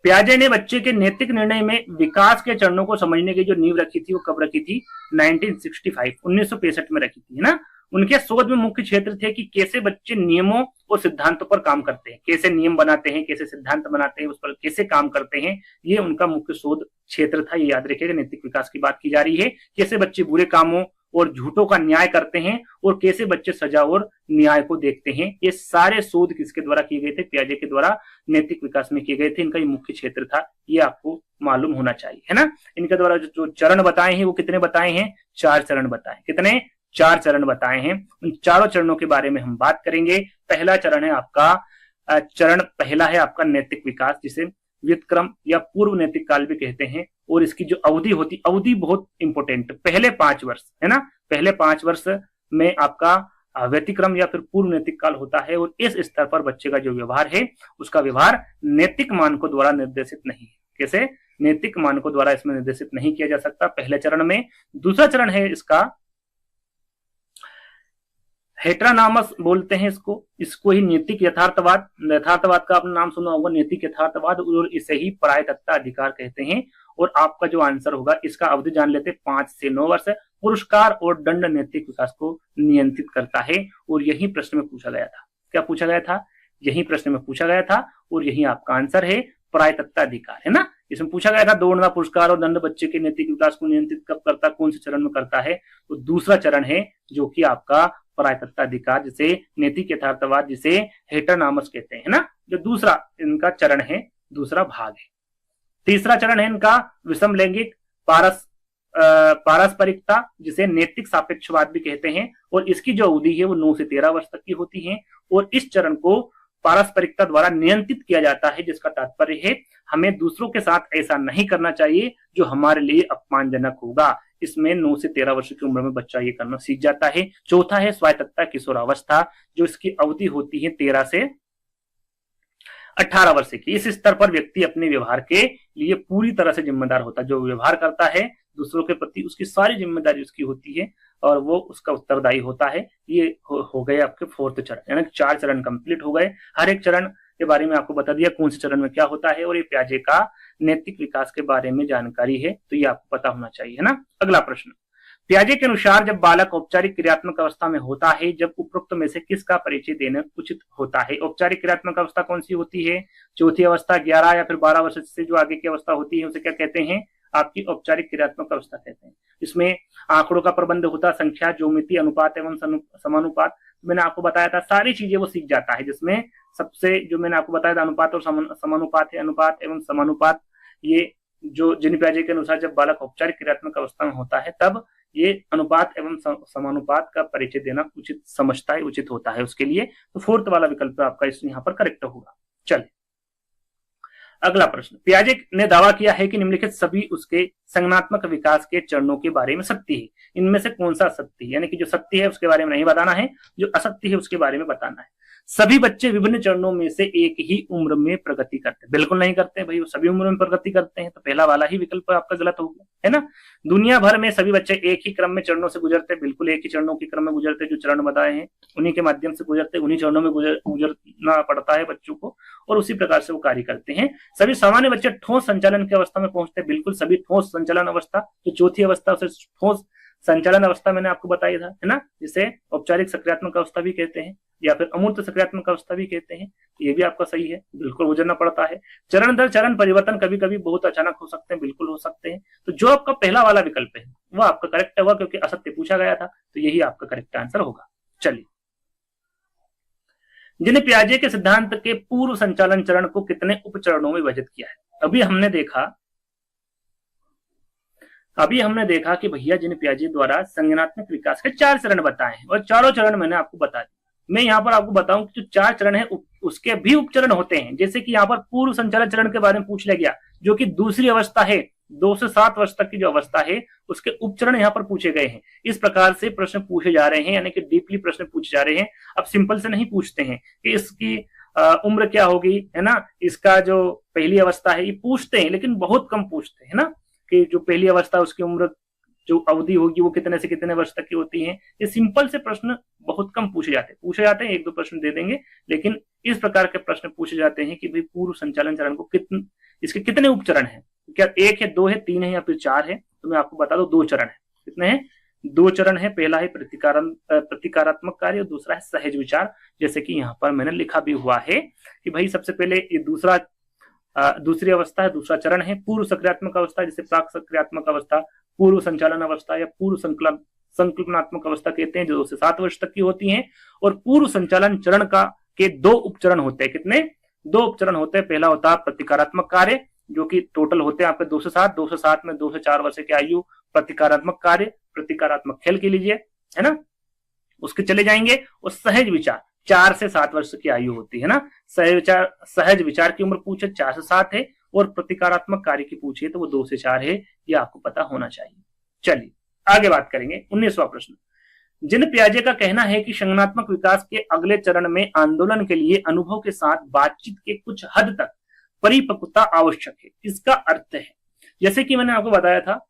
पियाजे ने बच्चे के नैतिक निर्णय में विकास के चरणों को समझने की जो नींव रखी थी वो कब रखी थी, 1965 में रखी थी, है ना। उनके शोध में मुख्य क्षेत्र थे कि कैसे बच्चे नियमों और सिद्धांतों पर काम करते हैं, कैसे नियम बनाते हैं, कैसे सिद्धांत बनाते हैं, उस पर कैसे काम करते हैं, ये उनका मुख्य शोध क्षेत्र था। ये याद रखिएगा, नैतिक विकास की बात की जा रही है, कैसे बच्चे बुरे कामों और झूठों का न्याय करते हैं और कैसे बच्चे सजा और न्याय को देखते हैं। ये सारे शोध किसके द्वारा किए गए थे, पियाजे के द्वारा नैतिक विकास में किए गए थे। इनका ये मुख्य क्षेत्र था, ये आपको मालूम होना चाहिए, है ना। इनके द्वारा जो चरण बताए हैं वो कितने बताए हैं, 4 चरण बताए। कितने, 4 चरण बताए हैं। उन चारों चरणों के बारे में हम बात करेंगे। पहला चरण है आपका, चरण पहला है आपका नैतिक विकास, जिसे व्युत्क्रम या पूर्व नैतिक काल भी कहते हैं। और इसकी जो अवधि होती, अवधि बहुत इंपॉर्टेंट, पहले 5 वर्ष, है ना। पहले 5 वर्ष में आपका व्यतिक्रम या फिर पूर्व नैतिक काल होता है। और इस स्तर पर बच्चे का जो व्यवहार है उसका व्यवहार नैतिक मानकों द्वारा निर्देशित नहीं है। कैसे, नैतिक मानकों द्वारा इसमें निर्देशित नहीं किया जा सकता, पहले चरण में। दूसरा चरण है इसका हेटेरोनॉमस बोलते हैं इसको ही नैतिक यथार्थवाद, यथार्थवाद का आपने नाम सुना होगा, नैतिक यथार्थवाद, और इसे ही परायतत्ता अधिकार कहते हैं। और आपका जो आंसर होगा इसका अवधि जान लेते हैं 5 से 9 वर्ष। पुरस्कार और दंड नैतिक विकास को नियंत्रित करता है, और यही प्रश्न में पूछा गया था। क्या पूछा गया था? यही प्रश्न में पूछा गया था, और यही आपका आंसर है, परायतत्ता अधिकार, है ना। इसमें पूछा गया था दौड़ना, पुरस्कार और दंड बच्चे के नैतिक विकास को नियंत्रित कब करता, कौन से चरण में करता है? तो दूसरा चरण है, जो कि आपका परायतत्ता अधिकार, जिसे नैतिक यथार्थवाद, जिसे हेटेरोनॉमस कहते हैं, ना, जो दूसरा इनका चरण है, दूसरा भाग है। तीसरा चरण है इनका विषम लैंगिक पारस्परिकता, जिसे नैतिक सापेक्षवाद भी कहते हैं, और इसकी जो अवधि है वो 9 से 13 वर्ष तक की होती है। और इस चरण को पारस्परिकता द्वारा नियंत्रित किया जाता है, जिसका तात्पर्य है हमें दूसरों के साथ ऐसा नहीं करना चाहिए जो हमारे लिए अपमानजनक होगा। इसमें 9 से 13 वर्ष की उम्र में बच्चा ये करना सीख जाता है। चौथा है स्वायत्तता किशोरावस्था, जो इसकी अवधि होती है 13 से 18 वर्ष की। इस स्तर पर व्यक्ति अपने व्यवहार के लिए पूरी तरह से जिम्मेदार होता है। जो व्यवहार करता है दूसरों के प्रति, उसकी सारी जिम्मेदारी उसकी होती है, और वो उसका उत्तरदायी होता है। ये हो गए आपके 4th चरण, यानी 4 चरण कंप्लीट हो गए। हर एक चरण के बारे में आपको बता दिया कौन से चरण में क्या होता है, और ये पियाजे का नैतिक विकास के बारे में जानकारी है, तो ये आपको पता होना चाहिए, है ना। अगला प्रश्न, पियाजे के अनुसार जब बालक औपचारिक क्रियात्मक अवस्था में होता है, जब उपरोक्त में से किसका परिचय देना उचित होता है? औपचारिक क्रियात्मक अवस्था कौन सी होती है? चौथी अवस्था, 11 या फिर 12 वर्ष से जो आगे की अवस्था होती है उसे क्या कहते हैं? आपकी औपचारिक क्रियात्मक अवस्था कहते हैं। इसमें आंकड़ों का प्रबंध होता, संख्या, ज्योमिति, अनुपात एवं समानुपात। मैंने आपको बताया था सारी चीजें वो सीख जाता है, जिसमें सबसे जो मैंने आपको बताया था अनुपात और समानुपात है। अनुपात एवं समानुपात, ये जो जिन पियाजे के अनुसार जब बालक औपचारिक क्रियात्मक अवस्था में होता है, तब ये अनुपात एवं समानुपात का परिचय देना उचित समझता है, उचित होता है उसके लिए। तो 4th वाला विकल्प आपका इस यहाँ पर करेक्ट होगा। चलिए अगला प्रश्न, पियाजे ने दावा किया है कि निम्नलिखित सभी उसके संज्ञानात्मक विकास के चरणों के बारे में सत्य है। इनमें से कौन सा सत्य है? यानी कि जो सत्य है उसके बारे में नहीं बताना है, जो असत्य है उसके बारे में बताना है। सभी बच्चे विभिन्न चरणों में से एक ही उम्र में प्रगति करते हैं? बिल्कुल नहीं करते भाई, वो सभी उम्र में प्रगति करते हैं, तो पहला वाला ही विकल्प आपका गलत हो गया, है ना। दुनिया भर में सभी बच्चे एक ही क्रम में चरणों से गुजरते हैं? बिल्कुल एक ही चरणों के क्रम में गुजरते, जो चरण बताए हैं उन्हीं के माध्यम से गुजरते, उन्हीं चरणों में गुजरना पड़ता है बच्चों को, और उसी प्रकार से वो कार्य करते हैं। सभी सामान्य बच्चे ठोस संचालन की अवस्था में पहुंचते हैं? बिल्कुल सभी ठोस संचालन अवस्था, जो चौथी अवस्था उसे ठोस संचालन अवस्था मैंने आपको बताया था, है ना, जिसे औपचारिक सक्रियात्मक अवस्था भी कहते हैं, या फिर अमूर्त सक्रियात्मक अवस्था भी कहते हैं। ये भी आपका सही है, बिल्कुल गुजरना पड़ता है। चरण दर चरण परिवर्तन कभी कभी बहुत अचानक हो सकते हैं, बिल्कुल हो सकते हैं। तो जो आपका पहला वाला विकल्प है वो आपका करेक्ट होगा, क्योंकि असत्य पूछा गया था, तो यही आपका करेक्ट आंसर होगा। चलिए, जिन पियाजे के सिद्धांत के पूर्व संचालन चरण को कितने उपचरणों में विभाजित किया है? अभी हमने देखा कि भैया जिन पियाजे द्वारा संज्ञानात्मक विकास के 4 चरण बताए हैं, और चारों चरण मैंने आपको बता दिए। मैं यहाँ पर आपको बताऊं कि जो 4 चरण है उसके भी उपचरण होते हैं। जैसे कि यहाँ पर पूर्व संचालन चरण के बारे में पूछ लिया गया, जो कि दूसरी अवस्था है, 2 से 7 वर्ष तक की जो अवस्था है उसके उपचरण यहाँ पर पूछे गए हैं। इस प्रकार से प्रश्न पूछे जा रहे हैं, यानी कि डीपली प्रश्न पूछे जा रहे हैं। अब सिंपल से नहीं पूछते हैं कि इसकी उम्र क्या होगी, है ना, इसका जो पहली अवस्था है, ये पूछते हैं, लेकिन बहुत कम पूछते हैं ना, कि जो पहली अवस्था उसकी उम्र जो अवधि होगी वो कितने से कितने वर्ष तक की होती है। ये सिंपल से प्रश्न बहुत कम पूछे जाते हैं, 1-2 प्रश्न दे देंगे, लेकिन इस प्रकार के प्रश्न पूछे जाते हैं कि भाई पूर्व संचालन चरण को इसके कितने उपचरण हैं, क्या 1 है, 2 है, 3 है या फिर 4 है? तो मैं आपको बता दूं 2 चरण है। कितने हैं? 2 चरण है। पहला है प्रतिकारात्मक कार्य, और दूसरा है सहज विचार। जैसे कि यहाँ पर मैंने लिखा भी हुआ है कि भाई सबसे पहले ये दूसरी अवस्था है, दूसरा चरण है पूर्व सक्रियात्मक अवस्था, जिसे प्राक सक्रियात्मक अवस्था, पूर्व संचालन अवस्था या पूर्व संकल्पनात्मक अवस्था कहते हैं, जो 2 से 7 वर्ष तक की होती हैं। और पूर्व संचालन चरण के 2 उपचरण होते हैं। कितने? 2 उपचरण होते हैं। पहला होता है प्रतिकारात्मक कार्य, जो कि टोटल होते हैं आपके 2 से 7 में 2 से 4 वर्ष की आयु प्रतिकारात्मक कार्य, प्रतिकारात्मक खेल के लीजिए, है ना, उसके चले जाएंगे। और सहज विचार 4 से 7 वर्ष की आयु होती है ना। सहज विचार की उम्र पूछे 4 से 7 है, और प्रतिकारात्मक कार्य की पूछे तो वो 2 से 4 है। ये आपको पता होना चाहिए। चलिए आगे बात करेंगे। 19वां प्रश्न, जिन पियाजे का कहना है कि संज्ञानात्मक विकास के अगले चरण में आंदोलन के लिए अनुभव के साथ बातचीत के कुछ हद तक परिपक्वता आवश्यक है, इसका अर्थ है, जैसे कि मैंने आपको बताया था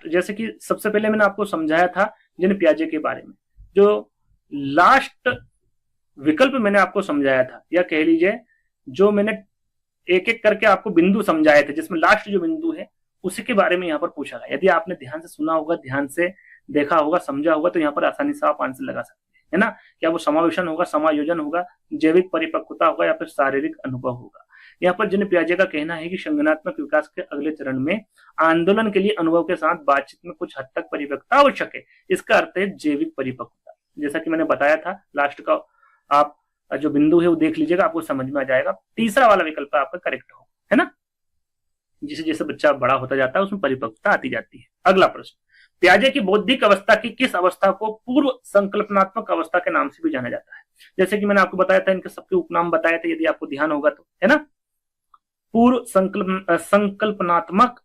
जैसे कि सबसे पहले मैंने आपको समझाया था जिन पियाजे के बारे में। जो लास्ट विकल्प मैंने आपको समझाया था, या कह लीजिए जो मैंने एक एक करके आपको बिंदु समझाए थे, जिसमें लास्ट जो बिंदु है उसी के बारे में यहाँ पर पूछा गया। यदि आपने ध्यान से सुना होगा, ध्यान से देखा होगा, समझा होगा, तो यहाँ पर आसानी से आप आंसर लगा सकते हैं, है ना। क्या वो समावेशन होगा, समायोजन होगा, जैविक परिपक्वता होगा, या फिर शारीरिक अनुभव होगा। यहाँ पर जिन पियाजे का कहना है कि संज्ञानात्मक विकास के अगले चरण में आंदोलन के लिए अनुभव के साथ बातचीत में कुछ हद तक परिपक्वता आवश्यक है, इसका अर्थ है जैविक परिपक्वता। जैसा कि मैंने बताया था, लास्ट का आप जो बिंदु है वो देख लीजिएगा, आपको समझ में आ जाएगा। तीसरा वाला विकल्प आपका करेक्ट होगा, है ना। जैसे जैसे बच्चा बड़ा होता जाता है उसमें परिपक्वता आती जाती है। अगला प्रश्न, पियाजे की बौद्धिक अवस्था की किस अवस्था को पूर्व संकल्पनात्मक अवस्था के नाम से भी जाना जाता है। जैसे कि मैंने आपको बताया था, इनके सबके उपनाम बताए थे, यदि आपको ध्यान होगा तो, है ना। पूर्व संकल्पनात्मक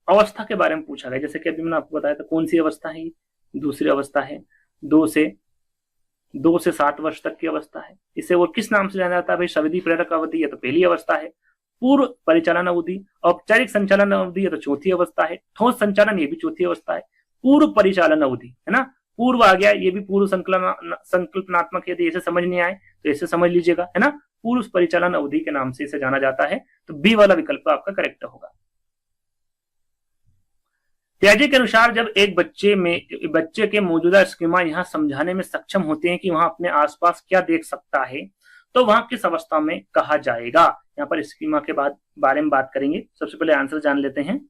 अवस्था के बारे में पूछा गया। जैसे कि अभी मैंने आपको बताया था, कौन सी अवस्था है, दूसरी अवस्था है, 2 से 7 वर्ष तक की अवस्था है। इसे वो किस नाम से जाना जाता है भाई, संवेदी प्रेरक अवधि, ये तो पहली अवस्था है। पूर्व परिचालन अवधि, औपचारिक संचालन अवधि, ये तो चौथी अवस्था है। ठोस संचालन, ये भी चौथी अवस्था है। पूर्व परिचालन अवधि, है ना, पूर्व आ गया, ये भी पूर्व संकल्पनात्मक। यदि ऐसे समझ नहीं आए तो ऐसे समझ लीजिएगा, है ना। पूर्व परिचालन अवधि के नाम से इसे जाना जाता है। तो बी वाला विकल्प आपका करेक्ट होगा। पियाजे के अनुसार जब एक बच्चे के मौजूदा स्कीमा यहां समझाने में सक्षम होते हैं कि वहां अपने आसपास क्या देख सकता है, तो वहां किस अवस्था में कहा जाएगा। यहाँ पर स्कीमा के बारे में बात करेंगे। सबसे पहले आंसर जान लेते हैं।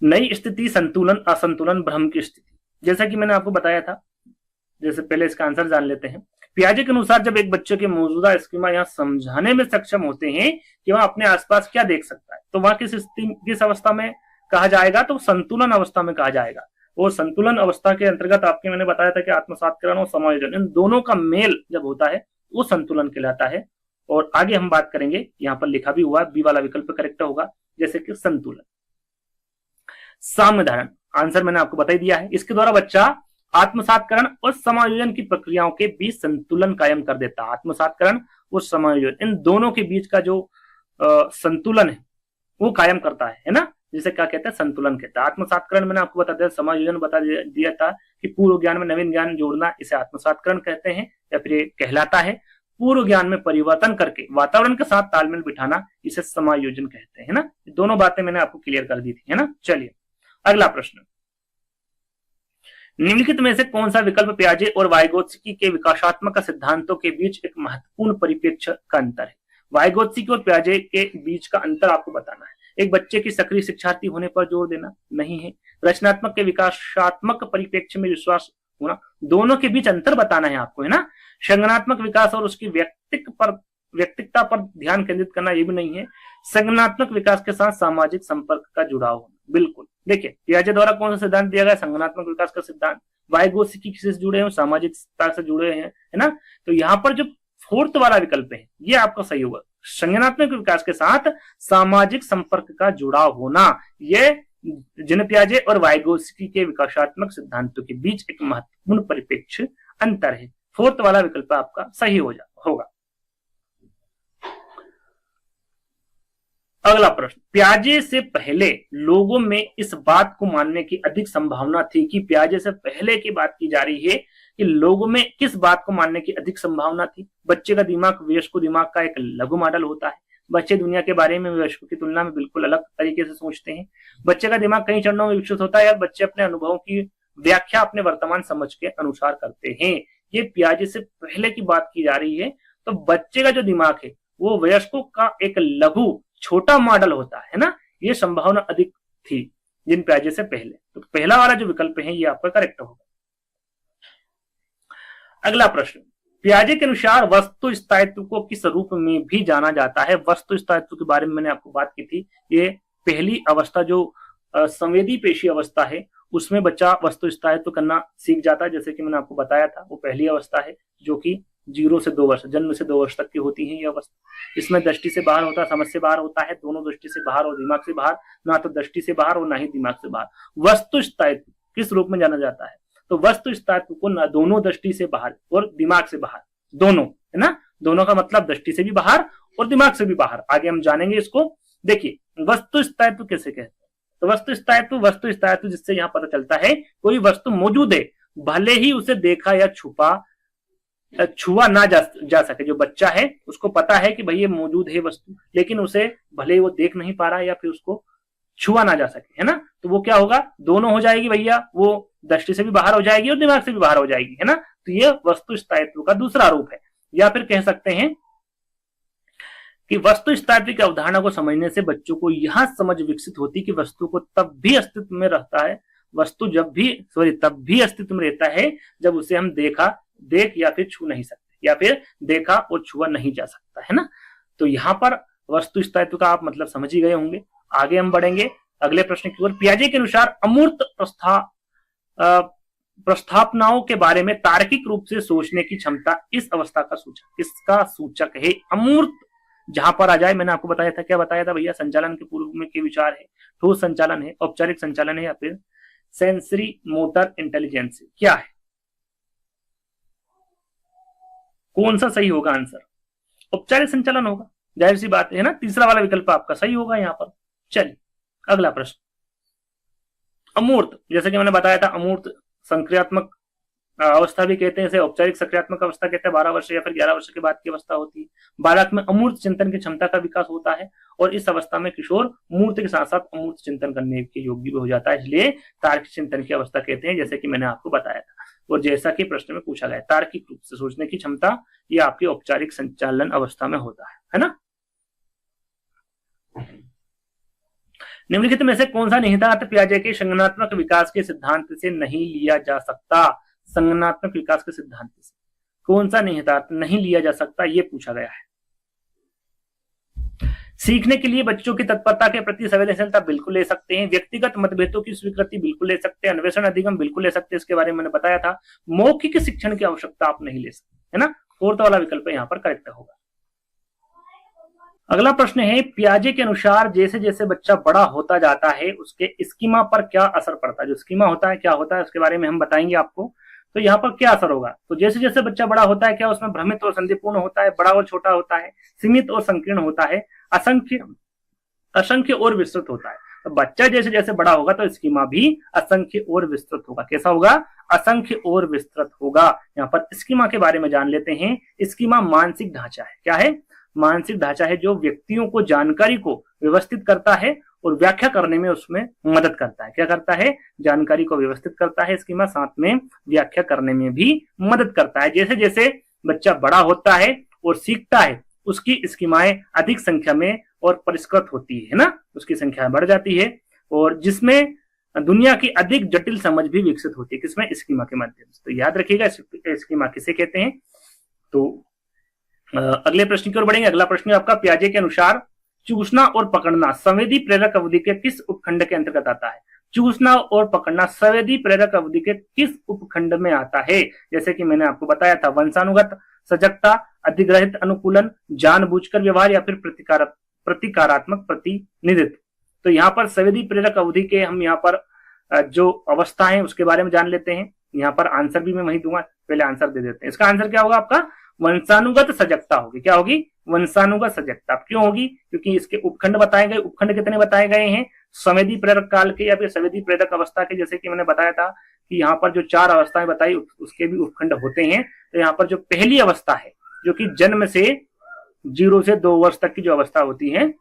नई स्थिति, संतुलन, असंतुलन, भ्रम की स्थिति। जैसा कि मैंने आपको बताया था, जैसे पहले इसका आंसर जान लेते हैं। पियाजे के अनुसार जब एक बच्चे के मौजूदा स्कीमा यहां समझाने में सक्षम होते हैं कि वह अपने आसपास क्या देख सकता है, तो वहां किस अवस्था में कहा जाएगा, तो संतुलन अवस्था में कहा जाएगा। और संतुलन अवस्था के अंतर्गत आपके मैंने बताया था कि आत्मसातकरण और समायोजन, इन दोनों का मेल जब होता है वो संतुलन कहलाता है। और आगे हम बात करेंगे, यहाँ पर लिखा भी हुआ, बी वाला विकल्प करेक्ट होगा, जैसे कि संतुलन। साम्य धारण, आंसर मैंने आपको बता दिया है। इसके द्वारा बच्चा आत्मसातकरण और समायोजन की प्रक्रियाओं के बीच संतुलन कायम कर देता है। आत्मसातकरण और समायोजन, इन दोनों के बीच का जो संतुलन है वो कायम करता है ना। जिसे क्या कहते हैं, संतुलन कहता है। आत्मसातकरण मैंने आपको बता दिया, समायोजन बता दिया था कि पूर्व ज्ञान में नवीन ज्ञान जोड़ना, इसे आत्मसातकरण कहते हैं या फिर ये कहलाता है। पूर्व ज्ञान में परिवर्तन करके वातावरण के साथ तालमेल बिठाना, इसे समायोजन कहते हैं ना। दोनों बातें मैंने आपको क्लियर कर दी थी, है ना। चलिए अगला प्रश्न, निम्नलिखित में से कौन सा विकल्प पियाजे और वाइगोत्स्की के विकासात्मक सिद्धांतों के बीच एक महत्वपूर्ण परिप्रेक्ष्य का अंतर है। वाइगोत्स्की और पियाजे के बीच का अंतर आपको बताना है। एक बच्चे की सक्रिय शिक्षार्थी होने पर जोर देना नहीं है, रचनात्मक के विकासात्मक परिप्रेक्ष्य में विश्वास होना, दोनों के बीच अंतर बताना है आपको, है ना। संज्ञानात्मक विकास और उसकी व्यक्तिकता पर ध्यान केंद्रित करना, ये भी नहीं है। संज्ञानात्मक विकास के साथ सामाजिक संपर्क का जुड़ाव होना, बिल्कुल। देखिए पियाजे द्वारा कौन सा सिद्धांत दिया गया, संज्ञानात्मक विकास का सिद्धांत। वाइगोत्स्की किससे जुड़े हैं, सामाजिकता से जुड़े हैं, है ना। तो यहाँ पर जो फोर्थ वाला विकल्प है ये आपका सही होगा। संज्ञानात्मक विकास के साथ सामाजिक संपर्क का जुड़ाव होना, ये जिन पियाजे और वाइगोत्स्की के विकासात्मक सिद्धांतों के बीच एक महत्वपूर्ण परिप्रेक्ष्य अंतर है। फोर्थ वाला विकल्प आपका सही होगा। अगला प्रश्न, पियाजे से पहले लोगों में इस बात को मानने की अधिक संभावना थी कि पियाजे से पहले की बात की जा रही है कि लोगों में किस बात को मानने की अधिक संभावना थी। बच्चे का दिमाग वयस्क दिमाग का एक लघु मॉडल होता है। बच्चे दुनिया के बारे में वयस्कों की तुलना में बिल्कुल अलग तरीके से सोचते हैं। बच्चे का दिमाग कई चरणों में विकसित होता है और बच्चे अपने अनुभवों की व्याख्या अपने वर्तमान समझ के अनुसार करते हैं। ये पियाजे से पहले की बात की जा रही है। तो बच्चे का जो दिमाग है वो वयस्कों का एक लघु छोटा मॉडल होता है ना, ये संभावना अधिक थी जिन पियाजे से पहले। तो पहला वाला जो विकल्प है ये आपका करेक्ट होगा। अगला प्रश्न, पियाजे के अनुसार वस्तु स्थायित्व को किस रूप में भी जाना जाता है। वस्तु स्थायित्व के बारे में मैंने आपको बात की थी। ये पहली अवस्था जो संवेदी पेशी अवस्था है उसमें बच्चा वस्तु स्थायित्व करना सीख जाता है। जैसे कि मैंने आपको बताया था वो पहली अवस्था है जो कि 0 से 2 वर्ष, जन्म से 2 वर्ष तक की होती है ये अवस्था। इसमें दृष्टि से बाहर होता है, समझ से बाहर होता है, दोनों दृष्टि से बाहर और दिमाग से बाहर, ना तो दृष्टि से बाहर और ना ही दिमाग से बाहर। वस्तु स्थायित्व किस रूप में जाना जाता है, तो वस्तु स्थायित्व को ना दोनों दृष्टि से बाहर और दिमाग से बाहर, दोनों, है ना। दोनों का मतलब दृष्टि से भी बाहर और दिमाग से भी बाहर। आगे हम जानेंगे इसको। देखिए वस्तु स्थायित्व कैसे कहते हैं। तो वस्तु स्थायित्व जिससे यहाँ पता चलता है कोई वस्तु मौजूद है, भले ही उसे देखा या छुआ ना जा सके। जो बच्चा है उसको पता है कि भाई ये मौजूद है वस्तु, लेकिन उसे भले ही वो देख नहीं पा रहा है या फिर उसको छुआ ना जा सके, है ना, तो वो क्या होगा, दोनों हो जाएगी भैया, वो दृष्टि से भी बाहर हो जाएगी और दिमाग से भी बाहर हो जाएगी, है ना। तो ये वस्तु स्थायित्व का दूसरा रूप है। या फिर कह सकते हैं कि वस्तु स्थायित्व की अवधारणा को समझने से बच्चों को यह समझ विकसित होती कि वस्तु को तब भी अस्तित्व में रहता है, तब भी अस्तित्व में रहता है जब उसे हम देख या फिर छू नहीं सकते, या फिर देखा और छुआ नहीं जा सकता, है ना। तो यहाँ पर वस्तु स्थायित्व का आप मतलब समझ ही गए होंगे। आगे हम बढ़ेंगे अगले प्रश्न की ओर। पियाजे के अनुसार अमूर्त प्रस्थापनाओं के बारे में तार्किक रूप से सोचने की क्षमता इस अवस्था का सूचक है। अमूर्त जहां पर आ जाए, मैंने आपको बताया था, क्या बताया था भैया, संचालन के पूर्व में के विचार है, ठोस संचालन है, औपचारिक संचालन है, या फिर सेंसरी मोटर इंटेलिजेंस, क्या है, कौन सा सही होगा आंसर? औपचारिक संचालन होगा, जाहिर सी बात है ना। तीसरा वाला विकल्प आपका सही होगा यहाँ पर। चलिए अगला प्रश्न। अमूर्त, जैसे कि मैंने बताया था, अमूर्त संक्रियात्मक अवस्था भी कहते हैं, इसे औपचारिक सक्रियात्मक अवस्था कहते हैं। 12 वर्ष या फिर 11 वर्ष के बाद की अवस्था होती है। बालक में अमूर्त चिंतन की क्षमता का विकास होता है और इस अवस्था में किशोर मूर्त के साथ साथ अमूर्त चिंतन करने के योग्य भी हो जाता है, इसलिए तार्किक चिंतन की अवस्था कहते हैं, जैसे कि मैंने आपको बताया था। और जैसा कि प्रश्न में पूछा गया, तार्किक रूप से सोचने की क्षमता ये आपकी औपचारिक संचालन अवस्था में होता है ना। निम्नलिखित में से कौन सा निहितार्थ पियाजे के संज्ञानात्मक विकास के सिद्धांत से नहीं लिया जा सकता? संज्ञानात्मक विकास के सिद्धांत से कौन सा निहितार्थ नहीं लिया जा सकता, ये पूछा गया है। सीखने के लिए बच्चों की तत्परता के प्रति संवेदनशीलता बिल्कुल ले सकते हैं। व्यक्तिगत मतभेदों की स्वीकृति बिल्कुल ले सकते हैं। अन्वेषण अधिगम बिल्कुल ले सकते हैं, इसके बारे में मैंने बताया था। मौखिक शिक्षण की आवश्यकता आप नहीं ले सकते, है ना। फोर्थ वाला विकल्प यहाँ पर करेक्ट होगा। अगला प्रश्न है, पियाजे के अनुसार जैसे जैसे बच्चा बड़ा होता जाता है उसके स्कीमा पर क्या असर पड़ता है? जो स्कीमा होता है क्या होता है उसके बारे में हम बताएंगे आपको। तो यहाँ पर क्या असर होगा? तो जैसे जैसे बच्चा बड़ा होता है, क्या उसमें भ्रमित और संधिपूर्ण होता है, बड़ा और छोटा होता है, सीमित और संकीर्ण होता है, असंख्य और विस्तृत होता है। तो बच्चा जैसे जैसे बड़ा होगा तो स्कीमा भी असंख्य और विस्तृत होगा। कैसा होगा? असंख्य और विस्तृत होगा। यहाँ पर स्कीमा के बारे में जान लेते हैं। स्कीमा मानसिक ढांचा है। क्या है? मानसिक ढांचा है जो व्यक्तियों को जानकारी को व्यवस्थित करता है और व्याख्या करने में उसमें मदद करता है। क्या करता है? जानकारी को व्यवस्थित करता है स्कीमा, साथ में व्याख्या करने में भी मदद करता है। जैसे जैसे बच्चा बड़ा होता है और सीखता है उसकी स्कीमाएं अधिक संख्या में और परिष्कृत होती है ना, उसकी संख्या बढ़ जाती है और जिसमें दुनिया की अधिक जटिल समझ भी विकसित होती है। किसमें? स्कीमा के माध्यम से। तो याद रखिएगा स्कीमा किसे कहते हैं। तो अगले प्रश्न की ओर बढ़ेंगे। अगला प्रश्न आपका, पियाजे के अनुसार चूसना और पकड़ना संवेदी प्रेरक अवधि के किस उपखंड के अंतर्गत आता है? चूसना और पकड़ना संवेदी प्रेरक अवधि के किस उपखंड में आता है? जैसे कि मैंने आपको बताया था, वंशानुगत सजगता, अधिग्रहित अनुकूलन, जानबूझकर व्यवहार, या फिर प्रतिकारात्मक प्रतिनिधित्व। तो यहाँ पर संवेदी प्रेरक अवधि के हम यहाँ पर जो अवस्था है उसके बारे में जान लेते हैं। यहाँ पर आंसर भी मैं वही दूंगा, पहले आंसर दे देते हैं। इसका आंसर क्या होगा आपका? वंशानुगत सजगता होगी। क्या होगी? वंशानुगत सजगता। क्यों होगी? क्योंकि इसके उपखंड बताए गए। उपखंड कितने बताए गए हैं? संवेदी प्रेरक काल के या फिर संवेदी प्रेरक अवस्था के। जैसे कि मैंने बताया था कि यहाँ पर जो 4 अवस्थाएं बताई उसके भी उपखंड होते हैं। तो यहाँ पर जो पहली अवस्था है जो कि जन्म से 0 से 2 वर्ष तक की जो अवस्था होती है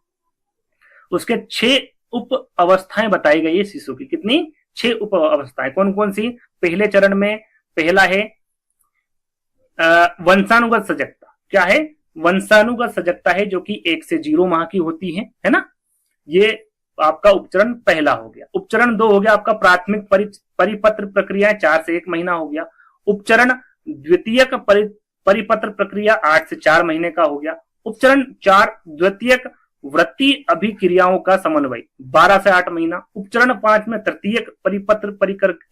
उसके 6 उप अवस्थाएं बताई गई है शिशु की। कितनी? 6 उप अवस्थाएं। कौन कौन सी? पहले चरण में पहला है वंशानुगत सजगता। क्या है? वंशानुगत सजगता है जो कि 1 से 0 माह की होती है ना। ये आपका उपचरण पहला हो गया। उपचरण 2 हो गया आपका प्राथमिक परिपत्र प्रक्रिया, 4 से 1 महीना हो गया। उपचरण द्वितीयक परिपत्र प्रक्रिया 8 से 4 महीने का हो गया। उपचरण 4 द्वितीयक वृत्ति अभिक्रियाओं का समन्वय 12 से 8 महीना। उपचरण 5 में तृतीयक परिपत्र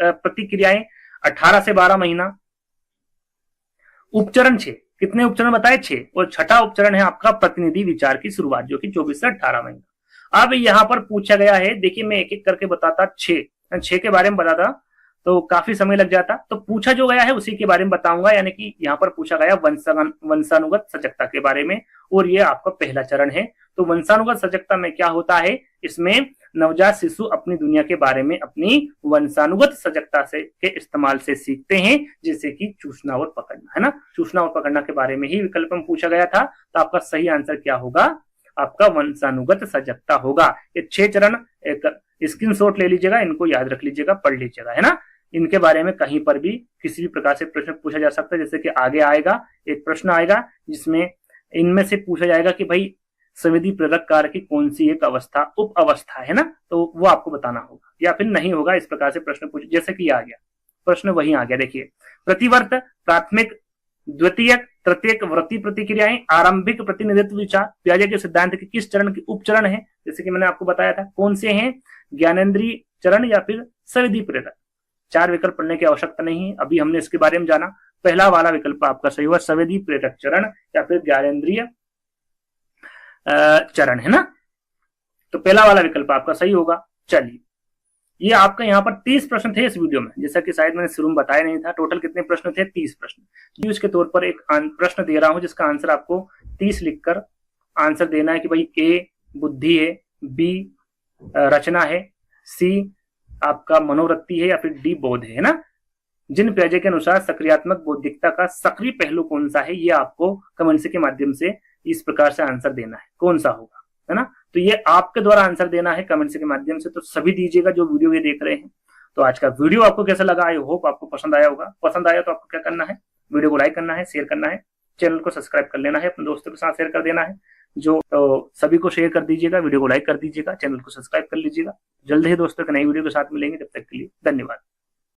प्रतिक्रियाएं 18 से 12 महीना। उपचरण 6, कितने उपचरण बताए? 6। और छठा उपचरण है आपका प्रतिनिधि विचार की शुरुआत जो कि 24 से 18 महीना। अब यहाँ पर पूछा गया है, देखिए मैं एक एक करके बताता, 6 के बारे में बताता तो काफी समय लग जाता। तो पूछा जो गया है उसी के बारे में बताऊंगा, यानी कि यहाँ पर पूछा गया वंशानुगत सजगता के बारे में और ये आपका पहला चरण है। तो वंशानुगत सजगता में क्या होता है? इसमें नवजात शिशु अपनी दुनिया के बारे में अपनी वंशानुगत सजगता से के इस्तेमाल से सीखते हैं, जैसे कि चूसना और पकड़ना, है ना। चूसना और पकड़ना के बारे में ही विकल्प में पूछा गया था, तो आपका सही आंसर क्या होगा, आपका वंशानुगत सजगता होगा। ये 6 चरण एक स्क्रीनशॉट ले लीजिएगा, इनको याद रख लीजिएगा, पढ़ लीजिएगा, है ना। इनके बारे में कहीं पर भी किसी भी प्रकार से प्रश्न पूछा जा सकता है। जैसे कि आगे आएगा एक प्रश्न आएगा जिसमें इनमें से पूछा जाएगा कि भाई संवेदी प्रेरक कार्य की कौन सी एक अवस्था उप अवस्था है ना, तो वो आपको बताना होगा या फिर नहीं होगा। इस प्रकार से प्रश्न पूछ, जैसे कि आ गया प्रश्न वही आ गया, देखिए प्रतिवर्त, प्राथमिक, द्वितीयक, तृतीयक व्रती प्रतिक्रियाएं, आरंभिक प्रतिनिधित्व विचार पियाजे के सिद्धांत के किस चरण के उपचरण है। जैसे कि मैंने आपको बताया था कौन से हैं, ज्ञानेन्द्रीय चरण या फिर संवेदी प्रेरक। 4 विकल्प पढ़ने की आवश्यकता नहीं है, अभी हमने इसके बारे में जाना। पहला वाला विकल्प आपका सही हुआ, संवेदी प्रेरक चरण या फिर ज्ञानेन्द्रीय चरण, है ना। तो पहला वाला विकल्प आपका सही होगा। चलिए, ये आपका यहाँ पर 30 प्रश्न थे इस वीडियो में, जैसा कि शायद मैंने शुरू में बताया नहीं था। टोटल कितने प्रश्न थे, 30 प्रश्न। इसके तौर पर एक प्रश्न दे रहा हूं जिसका आंसर आपको 30 लिखकर आंसर देना है कि भाई ए बुद्धि है, बी रचना है, सी आपका मनोवृत्ति है या फिर डी बोध है ना। जिन पियाजे के अनुसार सक्रियात्मक बौद्धिकता का सक्रिय पहलू कौन सा है, ये आपको कमेंट्स के माध्यम से इस प्रकार से आंसर देना है, कौन सा होगा, है ना। तो ये आपके द्वारा आंसर देना है कमेंट्स के माध्यम से, तो सभी दीजिएगा जो वीडियो ये देख रहे हैं। तो आज का वीडियो आपको कैसा लगा, आई होप आपको पसंद आया होगा। पसंद आया तो आपको क्या करना है, वीडियो को लाइक करना है, शेयर करना है, चैनल को सब्सक्राइब कर लेना है, अपने दोस्तों के साथ शेयर कर देना है। जो तो सभी को शेयर कर दीजिएगा, वीडियो को लाइक कर दीजिएगा, चैनल को सब्सक्राइब कर लीजिएगा। जल्द ही दोस्तों एक नई वीडियो के साथ मिलेंगे, जब तक के लिए धन्यवाद।